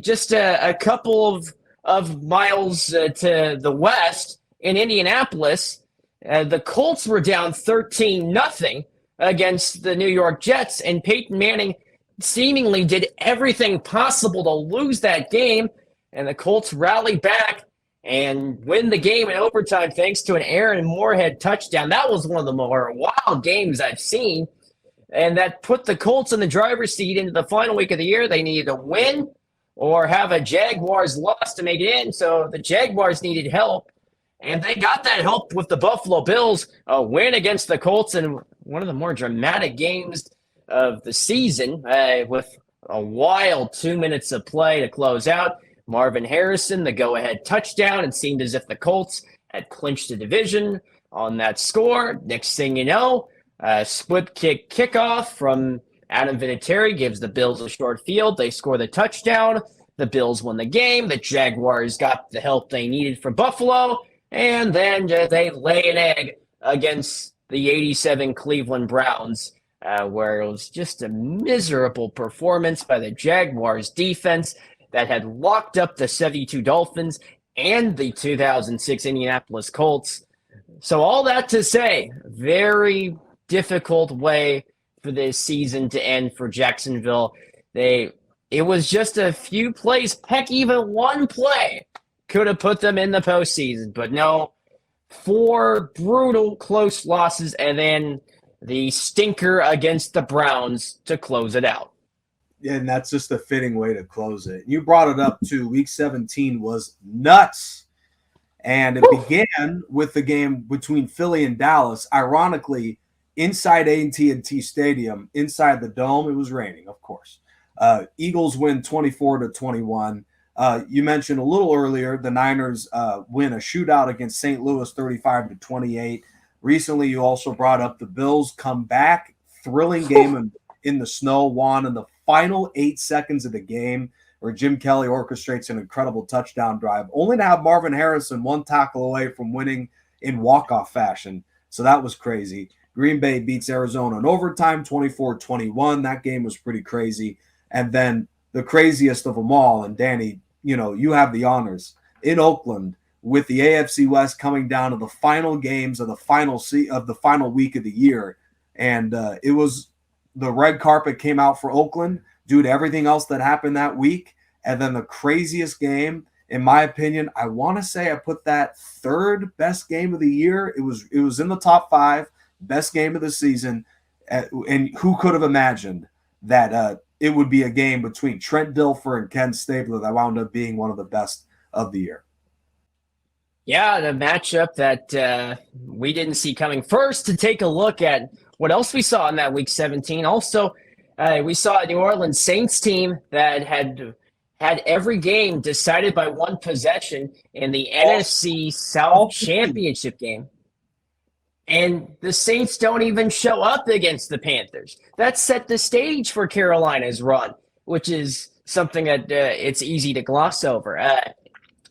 just a couple of miles to the west in Indianapolis, the Colts were down 13-0 against the New York Jets, and Peyton Manning seemingly did everything possible to lose that game, and the Colts rallied back and win the game in overtime thanks to an Aaron Moorhead touchdown. That was one of the more wild games I've seen, and that put the Colts in the driver's seat into the final week of the year. They needed to win or have a Jaguars loss to make it in, so the Jaguars needed help, and they got that help with the Buffalo Bills, a win against the Colts in one of the more dramatic games of the season with a wild 2 minutes of play to close out. Marvin Harrison, the go-ahead touchdown. It seemed as if the Colts had clinched the division on that score. Next thing you know, split kick kickoff from Adam Vinatieri gives the Bills a short field. They score the touchdown. The Bills won the game. The Jaguars got the help they needed from Buffalo. And then they lay an egg against the 87 Cleveland Browns, where it was just a miserable performance by the Jaguars defense that had locked up the 72 Dolphins and the 2006 Indianapolis Colts. So all that to say, very difficult way for this season to end for Jacksonville. It was just a few plays, heck, even one play could have put them in the postseason. But no, 4 brutal close losses and then the stinker against the Browns to close it out. And that's just a fitting way to close it. You brought it up too. Week 17 was nuts. And it began with the game between Philly and Dallas. Ironically, inside AT&T Stadium, inside the dome, it was raining, of course. Eagles win 24-21. You mentioned a little earlier the Niners win a shootout against St. Louis 35-28. Recently, you also brought up the Bills come back, thrilling game in the snow, won in the final 8 seconds of the game, where Jim Kelly orchestrates an incredible touchdown drive, only to have Marvin Harrison one tackle away from winning in walk-off fashion. So that was crazy. Green Bay beats Arizona in overtime, 24-21. That game was pretty crazy. And then the craziest of them all, and Danny, you have the honors in Oakland with the AFC West coming down to the final games of the final week of the year. And it was the red carpet came out for Oakland due to everything else that happened that week. And then the craziest game, in my opinion, I want to say I put that third best game of the year. It was in the top 5, best game of the season. And who could have imagined that it would be a game between Trent Dilfer and Ken Stabler that wound up being one of the best of the year. Yeah, the matchup that we didn't see coming. First, to take a look at what else we saw in that Week 17. Also, we saw a New Orleans Saints team that had every game decided by one possession in the NFC South Championship game. And the Saints don't even show up against the Panthers. That set the stage for Carolina's run, which is something that it's easy to gloss over.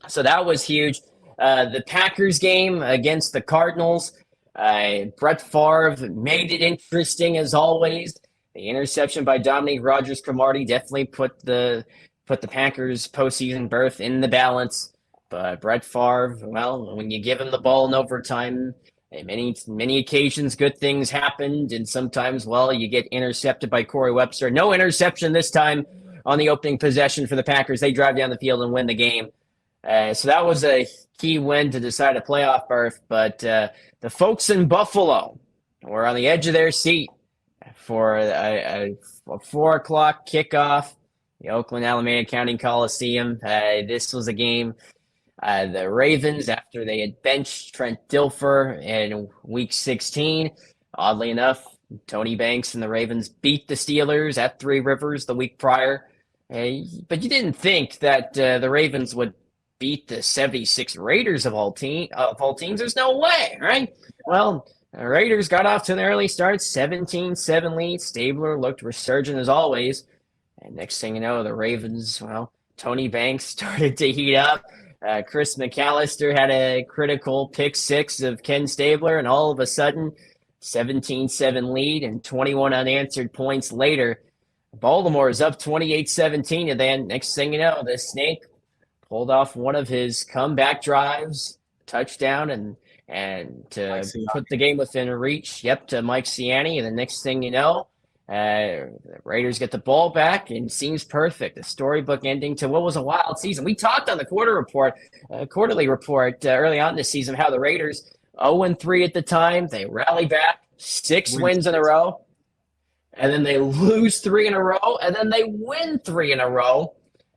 So that was huge. The Packers game against the Cardinals, Brett Favre made it interesting as always. The interception by Dominique Rodgers-Cromartie definitely put the Packers' postseason berth in the balance. But Brett Favre, well, when you give him the ball in overtime, many occasions good things happened, and sometimes, well, you get intercepted by Corey Webster. No interception this time on the opening possession for the Packers. They drive down the field and win the game. So that was a key win to decide a playoff berth. But the folks in Buffalo were on the edge of their seat for a 4 o'clock kickoff, the Oakland Alameda County Coliseum. This was a game. The Ravens, after they had benched Trent Dilfer in Week 16, oddly enough, Tony Banks and the Ravens beat the Steelers at Three Rivers the week prior. But you didn't think that the Ravens would beat the 76 Raiders of all teams. There's no way, right? Well, the Raiders got off to an early start, 17-7 lead. Stabler looked resurgent as always. And next thing you know, the Ravens, well, Tony Banks started to heat up. Chris McAllister had a critical pick 6 of Ken Stabler, and all of a sudden, 17-7 lead and 21 unanswered points later. Baltimore is up 28-17, and then next thing you know, the Snake pulled off one of his comeback drives, touchdown, and to put the game within reach, to Mike Siani. And the next thing you know, the Raiders get the ball back, and seems perfect. A storybook ending to what was a wild season. We talked on the quarterly report early on this season how the Raiders 0-3 at the time. They rally back, 6 wins in a row, and then they lose 3 in a row, and then they win 3 in a row.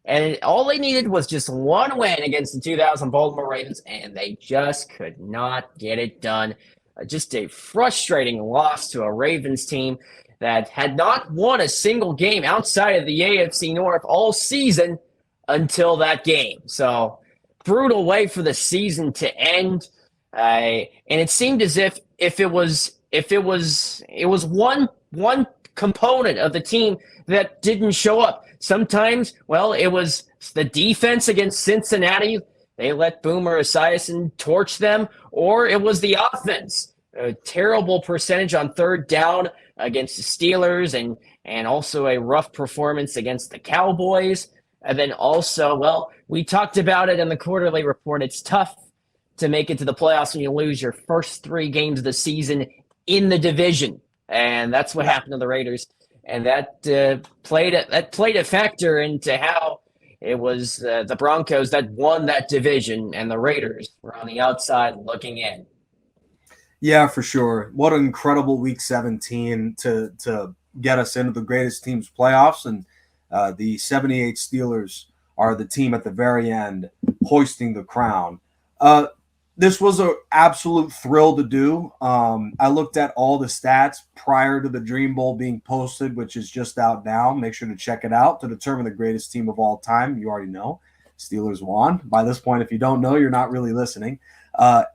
And all they needed was just one win against the 2000 Baltimore Ravens, and they just could not get it done. Just a frustrating loss to a Ravens team that had not won a single game outside of the AFC North all season until that game. So brutal way for the season to end. And it seemed as if it was one component of the team that didn't show up. Sometimes, well, it was the defense against Cincinnati. They let Boomer Esiason torch them, or it was the offense. A terrible percentage on third down against the Steelers, and also a rough performance against the Cowboys. And then also, well, we talked about it in the quarterly report. It's tough to make it to the playoffs when you lose your first 3 games of the season in the division. And that's what happened to the Raiders. And that played a factor into how it was the Broncos that won that division, and the Raiders were on the outside looking in. Yeah, for sure. What an incredible Week 17 to get us into the greatest teams playoffs. And the 78 Steelers are the team at the very end hoisting the crown. This was an absolute thrill to do. I looked at all the stats prior to the Dream Bowl being posted, which is just out now. Make sure to check it out to determine the greatest team of all time. You already know. Steelers won. By this point, if you don't know, you're not really listening.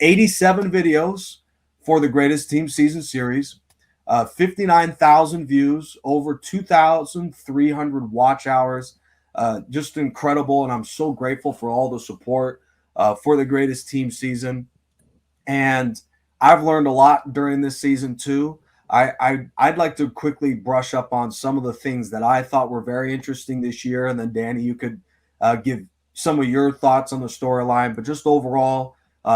87 videos for the greatest team season series. 59,000 views, over 2,300 watch hours. Just incredible, and I'm so grateful for all the support for the greatest team season. And I've learned a lot during this season too. I'd like to quickly brush up on some of the things that I thought were very interesting this year, and then Danny, you could give some of your thoughts on the storyline. But just overall,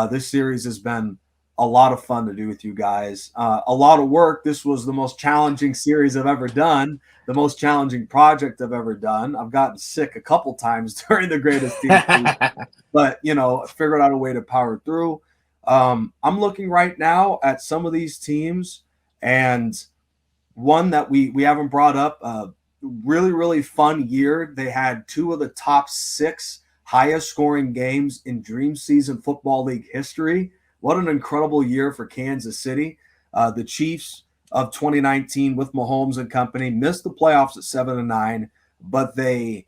this series has been a lot of fun to do with you guys. A lot of work. This was the most challenging series I've ever done, the most challenging project I've ever done. I've gotten sick a couple times during the greatest team season, but, figured out a way to power through. I'm looking right now at some of these teams, and one that we haven't brought up, really, really fun year. They had 2 of the top 6 highest scoring games in Dream Season Football League history. What an incredible year for Kansas City. The Chiefs of 2019 with Mahomes and company missed the playoffs at 7-9, but they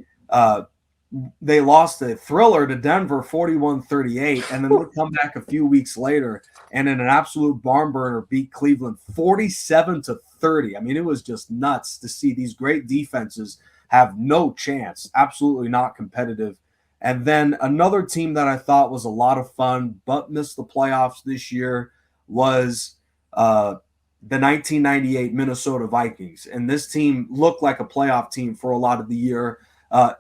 lost a thriller to Denver 41-38, and then they come back a few weeks later and in an absolute barn burner beat Cleveland 47-30. I mean, it was just nuts to see these great defenses have no chance, absolutely not competitive. And then another team that I thought was a lot of fun but missed the playoffs this year was the 1998 Minnesota Vikings. And this team looked like a playoff team for a lot of the year. I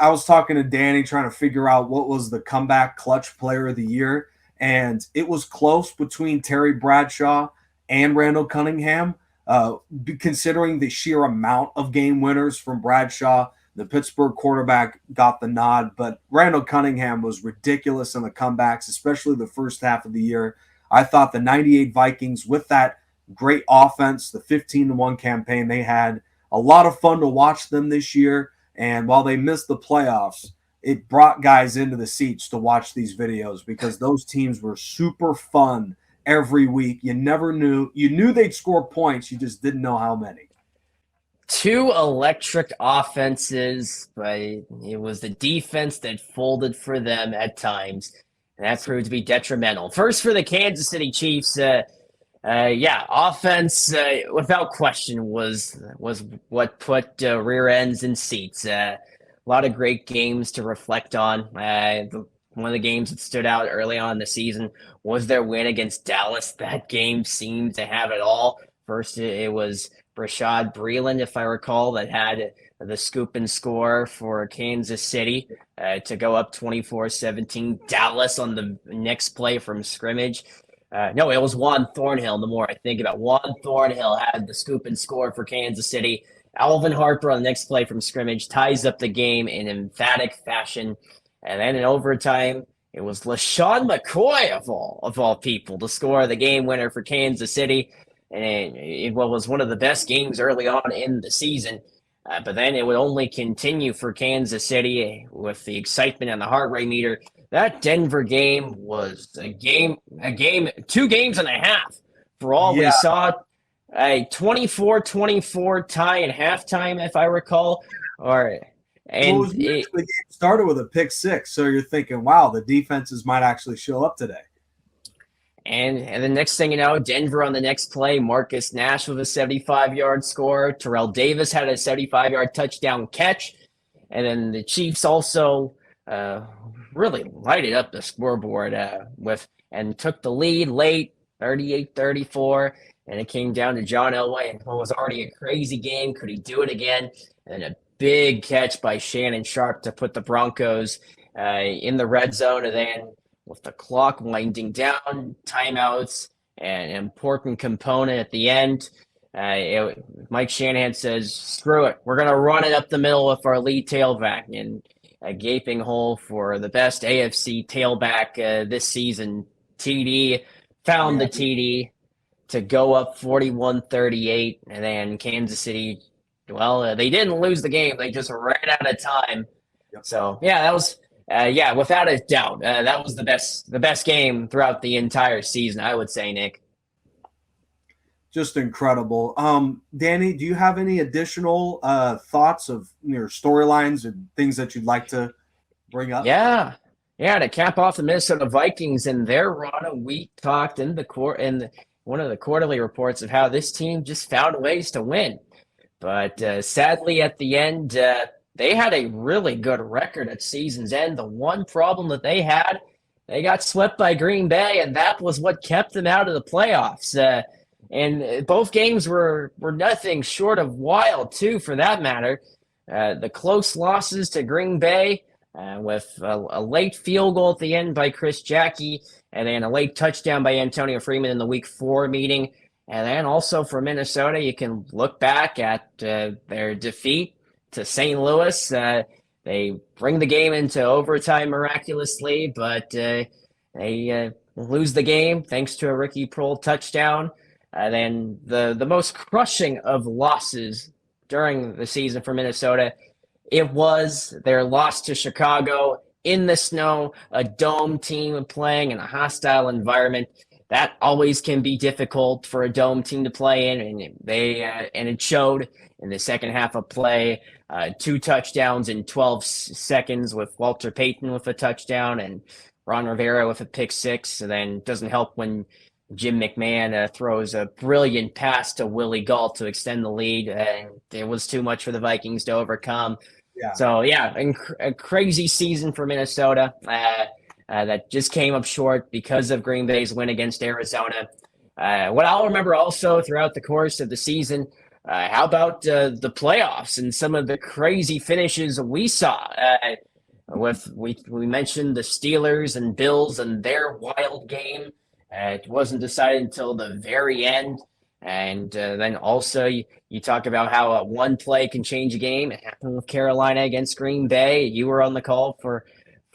was talking to Danny trying to figure out what was the comeback clutch player of the year, and it was close between Terry Bradshaw and Randall Cunningham, considering the sheer amount of game winners from Bradshaw. The Pittsburgh quarterback got the nod, but Randall Cunningham was ridiculous in the comebacks, especially the first half of the year. I thought the 98 Vikings, with that great offense, the 15-1 campaign they had, a lot of fun to watch them this year. And while they missed the playoffs, it brought guys into the seats to watch these videos because those teams were super fun every week. You knew they'd score points, you just didn't know how many. 2 electric offenses, but it was the defense that folded for them at times, and that proved to be detrimental. First for the Kansas City Chiefs, offense without question was what put rear ends in seats. A lot of great games to reflect on. One of the games that stood out early on in the season was their win against Dallas. That game seemed to have it all. First, it was Rashad Breeland, if I recall, that had the scoop and score for Kansas City to go up 24-17. Dallas on the next play from scrimmage. No, it was Juan Thornhill. The more I think about it, Juan Thornhill had the scoop and score for Kansas City. Alvin Harper on the next play from scrimmage ties up the game in emphatic fashion. And then in overtime, it was LaShawn McCoy of all people to score the game winner for Kansas City. And it was one of the best games early on in the season. But then it would only continue for Kansas City with the excitement and the heart rate meter. That Denver game was a game, 2 games and a half for all we saw. A 24-24 tie at halftime, if I recall. Or Well, it and was weird. it, The game started with a pick six, so you're thinking, wow, the defenses might actually show up today. and the next thing you know, Denver on the next play, Marcus Nash with a 75-yard score. Terrell Davis had a 75-yard touchdown catch. And then the Chiefs also really lighted up the scoreboard and took the lead late, 38-34. And it came down to John Elway, and what was already a crazy game. Could he do it again? And a big catch by Shannon Sharp to put the Broncos in the red zone. And then with the clock winding down, timeouts, an important component at the end. Mike Shanahan says, screw it. We're going to run it up the middle with our lead tailback. And a gaping hole for the best AFC tailback this season. TD found the TD to go up 41-38. And then Kansas City, well, they didn't lose the game. They just ran out of time. Yep. So, yeah, that was without a doubt. That was the best game throughout the entire season, I would say, Nick. Just incredible. Danny, do you have any additional thoughts of your storylines and things that you'd like to bring up? Yeah. To cap off the Minnesota Vikings and their run, we talked in one of the quarterly reports of how this team just found ways to win. But sadly, at the end, they had a really good record at season's end. The one problem that they had, they got swept by Green Bay, and that was what kept them out of the playoffs. And both games were nothing short of wild, too, for that matter. The close losses to Green Bay with a late field goal at the end by Chris Jackie, and then a late touchdown by Antonio Freeman in the Week 4 meeting. And then also for Minnesota, you can look back at their defeat to St. Louis. They bring the game into overtime miraculously, but they lose the game thanks to a Ricky Prohl touchdown. Then the most crushing of losses during the season for Minnesota, it was their loss to Chicago in the snow, a dome team playing in a hostile environment. That always can be difficult for a dome team to play in, and it showed in the second half of play. 2 touchdowns in 12 seconds with Walter Payton with a touchdown and Ron Rivera with a pick six. And then it doesn't help when Jim McMahon throws a brilliant pass to Willie Galt to extend the lead, and it was too much for the Vikings to overcome. Yeah. So, a crazy season for Minnesota that just came up short because of Green Bay's win against Arizona. What I'll remember also throughout the course of the season, how about the playoffs and some of the crazy finishes we saw? We mentioned the Steelers and Bills and their wild game. It wasn't decided until the very end. And then also you talk about how one play can change a game. It happened with Carolina against Green Bay. You were on the call for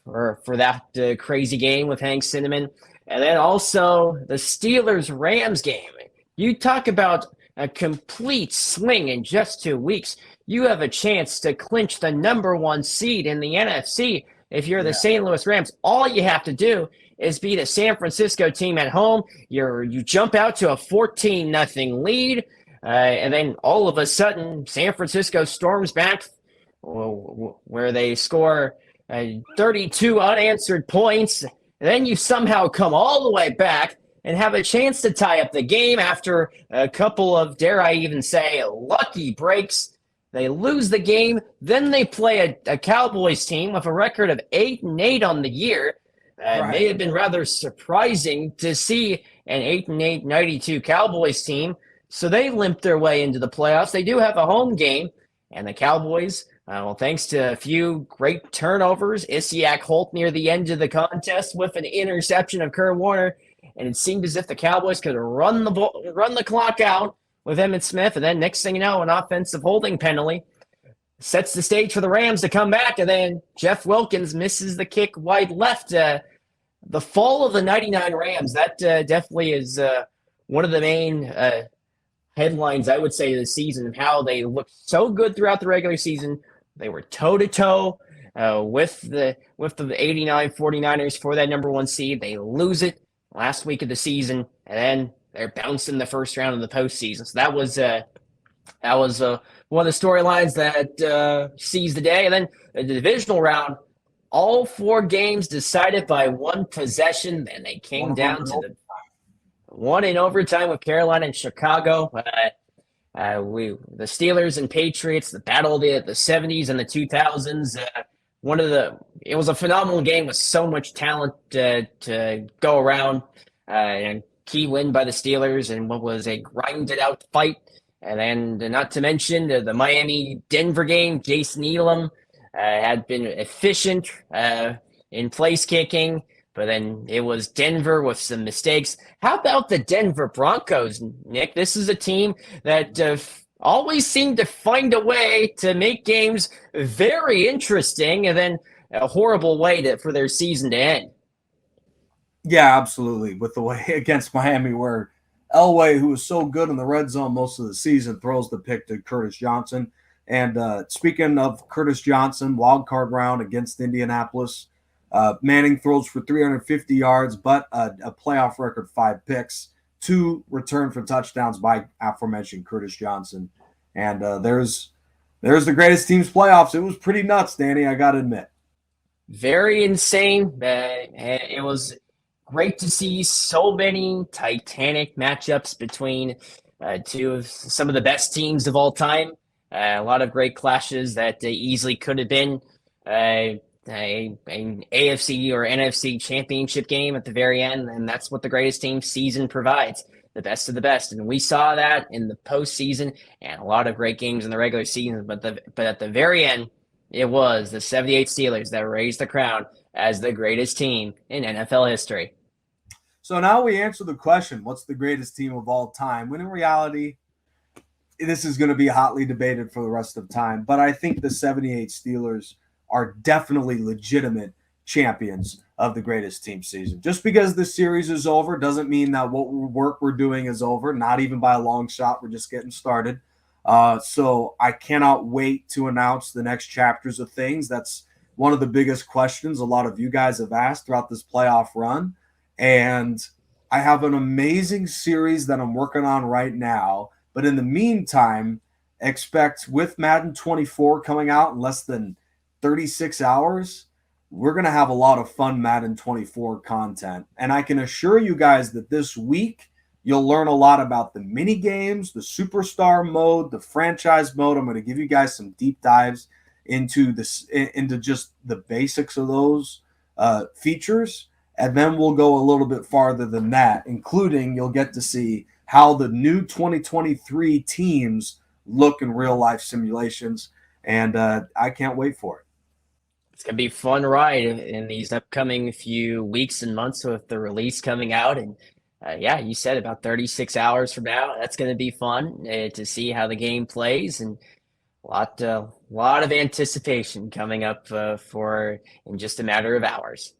that crazy game with Hank Cinnamon. And then also the Steelers-Rams game. You talk about a complete swing in just 2 weeks. You have a chance to clinch the number 1 seed in the NFC if you're the St. Louis Rams. All you have to do is beat a San Francisco team at home. You jump out to a 14-0 lead, and then all of a sudden San Francisco storms back where they score 32 unanswered points. And then you somehow come all the way back and have a chance to tie up the game after a couple of, dare I even say, lucky breaks. They lose the game. Then they play a Cowboys team with a record of 8-8 on the year. It may have been rather surprising to see an 8-8 92 Cowboys team. So they limp their way into the playoffs. They do have a home game, and the Cowboys, thanks to a few great turnovers, Isiak Holt near the end of the contest with an interception of Kurt Warner, and it seemed as if the Cowboys could run the clock out with Emmitt Smith, and then next thing you know, an offensive holding penalty sets the stage for the Rams to come back, and then Jeff Wilkins misses the kick wide left. The fall of the 99 Rams, that definitely is one of the main headlines, I would say, of the season, of how they looked so good throughout the regular season. They were toe-to-toe with the 89 49ers for that number 1 seed. They lose it last week of the season, and then they're bounced in the first round of the postseason. So that was one of the storylines that seized the day. And then the divisional round, all 4 games decided by 1 possession. Then they came down to the one in overtime with Carolina and Chicago. The Steelers and Patriots, the battle of the 70s and the 2000s. It was a phenomenal game with so much talent to go around. And key win by the Steelers and what was a grinded out fight. And then, not to mention the Miami-Denver game, Jason Elam had been efficient in place kicking, but then it was Denver with some mistakes. How about the Denver Broncos, Nick? This is a team that always seemed to find a way to make games very interesting, and then a horrible way for their season to end. Yeah, absolutely. With the way against Miami, where Elway, who was so good in the red zone most of the season, throws the pick to Curtis Johnson. And speaking of Curtis Johnson, wild card round against Indianapolis, Manning throws for 350 yards, but a playoff record 5 picks, 2 returned for touchdowns by aforementioned Curtis Johnson. And there's the greatest team's playoffs. It was pretty nuts, Danny, I got to admit. Very insane. It was great to see so many titanic matchups between some of the best teams of all time. A lot of great clashes that easily could have been an AFC or NFC championship game at the very end, and that's what the greatest team season provides, the best of the best. And we saw that in the postseason and a lot of great games in the regular season, but at the very end, it was the 78 Steelers that raised the crown as the greatest team in NFL history. So now we answer the question, what's the greatest team of all time? When in reality, this is going to be hotly debated for the rest of time. But I think the 78 Steelers are definitely legitimate champions of the greatest team season. Just because the series is over doesn't mean that what work we're doing is over, not even by a long shot. We're just getting started. So I cannot wait to announce the next chapters of things. That's one of the biggest questions a lot of you guys have asked throughout this playoff run. And I have an amazing series that I'm working on right now. But in the meantime, expect with Madden 24 coming out in less than 36 hours, we're going to have a lot of fun Madden 24 content. And I can assure you guys that this week, you'll learn a lot about the mini games, the superstar mode, the franchise mode. I'm going to give you guys some deep dives into just the basics of those features. And then we'll go a little bit farther than that, including you'll get to see how the new 2023 teams look in real life simulations. And I can't wait for it. It's going to be a fun ride in these upcoming few weeks and months with the release coming out. And yeah, you said about 36 hours from now, that's going to be fun to see how the game plays, and a lot of anticipation coming up for in just a matter of hours.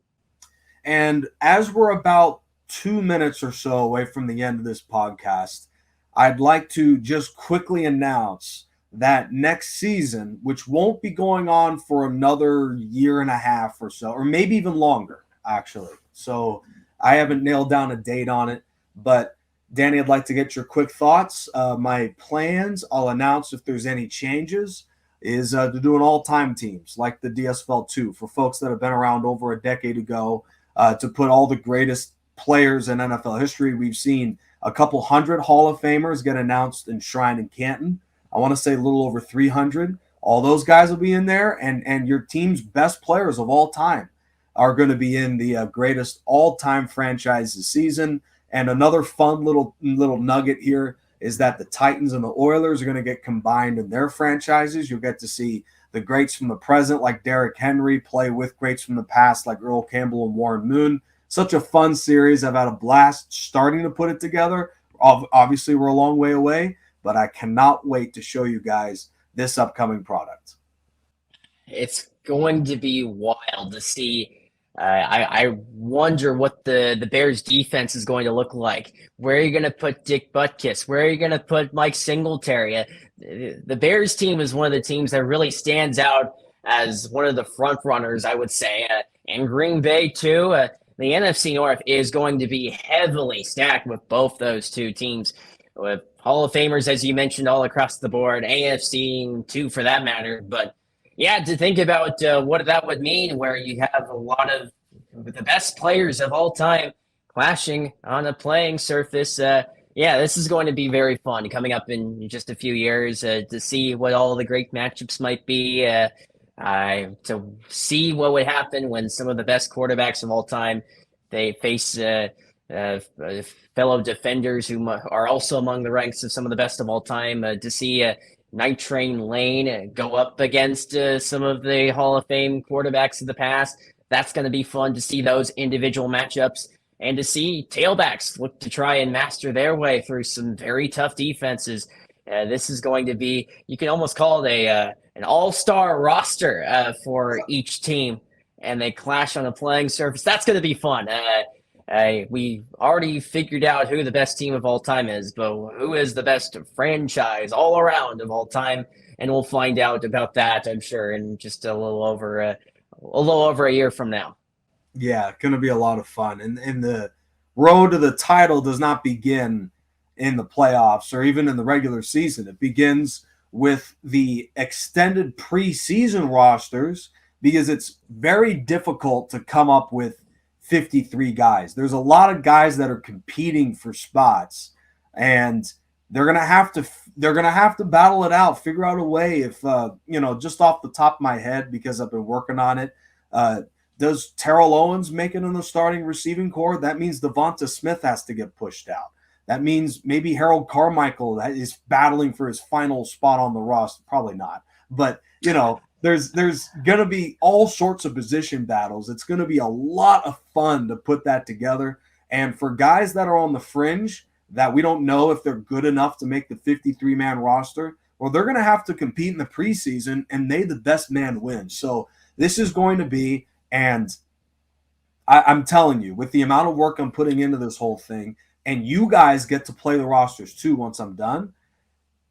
And as we're about 2 minutes or so away from the end of this podcast, I'd like to just quickly announce that next season, which won't be going on for another year and a half or so, or maybe even longer, actually. So I haven't nailed down a date on it, but Danny, I'd like to get your quick thoughts. My plans, I'll announce if there's any changes, is to do an all-time teams like the DSFL 2 for folks that have been around over a decade ago, to put all the greatest players in NFL history. We've seen a couple hundred Hall of Famers get announced and enshrined in Canton. I want to say a little over 300. All those guys will be in there, and your team's best players of all time are going to be in the greatest all-time franchise this season. And another fun little nugget here is that the Titans and the Oilers are going to get combined in their franchises. You'll get to see the greats from the present like Derrick Henry play with greats from the past like Earl Campbell and Warren Moon. Such a fun series. I've had a blast starting to put it together. Obviously, we're a long way away, but I cannot wait to show you guys this upcoming product. It's going to be wild to see. I wonder what the Bears defense is going to look like. Where are you going to put Dick Butkus? Where are you going to put Mike Singletary? The Bears team is one of the teams that really stands out as one of the front runners, I would say. And Green Bay, too. the NFC North is going to be heavily stacked with both those two teams, with Hall of Famers, as you mentioned, all across the board, AFC too, for that matter. But yeah, to think about what that would mean, where you have a lot of the best players of all time clashing on a playing surface. Yeah, this is going to be very fun coming up in just a few years to see what all the great matchups might be. To see what would happen when some of the best quarterbacks of all time they face uh, fellow defenders who are also among the ranks of some of the best of all time. To see Night Train Lane go up against some of the Hall of Fame quarterbacks of the past. That's going to be fun to see those individual matchups and to see tailbacks look to try and master their way through some very tough defenses. This is going to be, you can almost call it an all-star roster for each team, and they clash on a playing surface. That's going to be fun. We already figured out who the best team of all time is, but who is the best franchise all around of all time? And we'll find out about that, I'm sure, in just a little over a year from now. Yeah, going to be a lot of fun. And the road to the title does not begin in the playoffs or even in the regular season. It begins with the extended preseason rosters because it's very difficult to come up with 53 guys. There's a lot of guys that are competing for spots, and they're gonna have to battle it out, figure out a way. If just off the top of my head, because I've been working on it, does Terrell Owens make it in the starting receiving corps? That means Devonta Smith has to get pushed out. That means maybe Harold Carmichael that is battling for his final spot on the roster. Probably not, but there's going to be all sorts of position battles. It's going to be a lot of fun to put that together. And for guys that are on the fringe that we don't know if they're good enough to make the 53-man roster, well, they're going to have to compete in the preseason, and may the best man win. So this is going to be, and I'm telling you, with the amount of work I'm putting into this whole thing, and you guys get to play the rosters too once I'm done,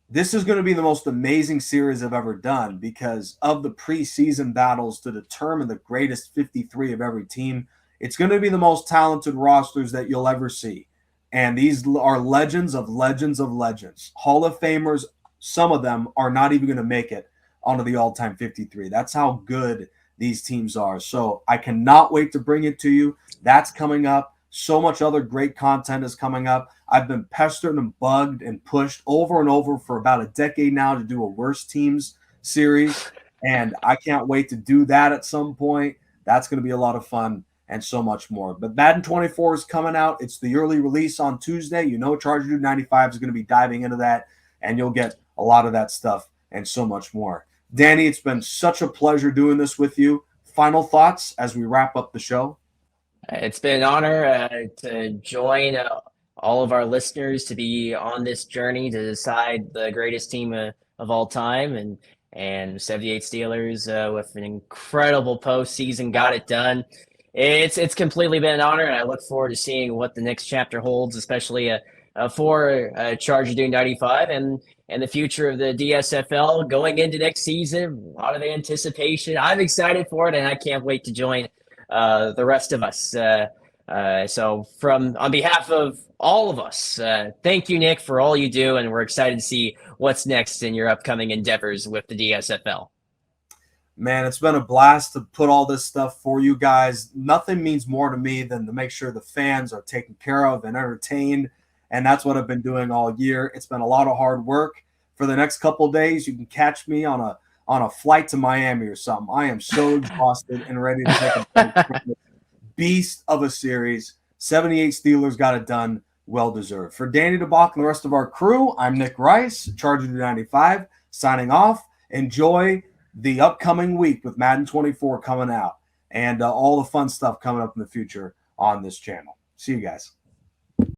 this is going to be the most amazing series I've ever done because of the preseason battles to determine the greatest 53 of every team. It's going to be the most talented rosters that you'll ever see. And these are legends of legends of legends. Hall of Famers, some of them are not even going to make it onto the all-time 53. That's how good these teams are. So I cannot wait to bring it to you. That's coming up. So much other great content is coming up. I've been pestered and bugged and pushed over and over for about a decade now to do a worst teams series, and I can't wait to do that at some point. That's going to be a lot of fun and so much more. But Madden 24 is coming out. It's the early release on Tuesday. Chargerdude95 is going to be diving into that, and you'll get a lot of that stuff and so much more. Danny, it's been such a pleasure doing this with you. Final thoughts as we wrap up the show? It's been an honor to join all of our listeners to be on this journey to decide the greatest team of all time, and 78 Steelers with an incredible postseason got it done. It's completely been an honor, and I look forward to seeing what the next chapter holds, especially for Chargerdude95 and the future of the DSFL going into next season. A lot of anticipation. I'm excited for it, and I can't wait to join the rest of us. So on behalf of all of us, thank you, Nick, for all you do, and we're excited to see what's next in your upcoming endeavors with the DSFL. Man, it's been a blast to put all this stuff for you guys. Nothing means more to me than to make sure the fans are taken care of and entertained, and that's what I've been doing all year. It's been a lot of hard work. For the next couple of days, you can catch me on a flight to Miami or something. I am so exhausted and ready to take a beast of a series. 78 Steelers got it done. Well deserved. For Danny Debock and the rest of our crew, I'm Nick Rice, Chargerdude95, signing off. Enjoy the upcoming week with Madden 24 coming out and all the fun stuff coming up in the future on this channel. See you guys.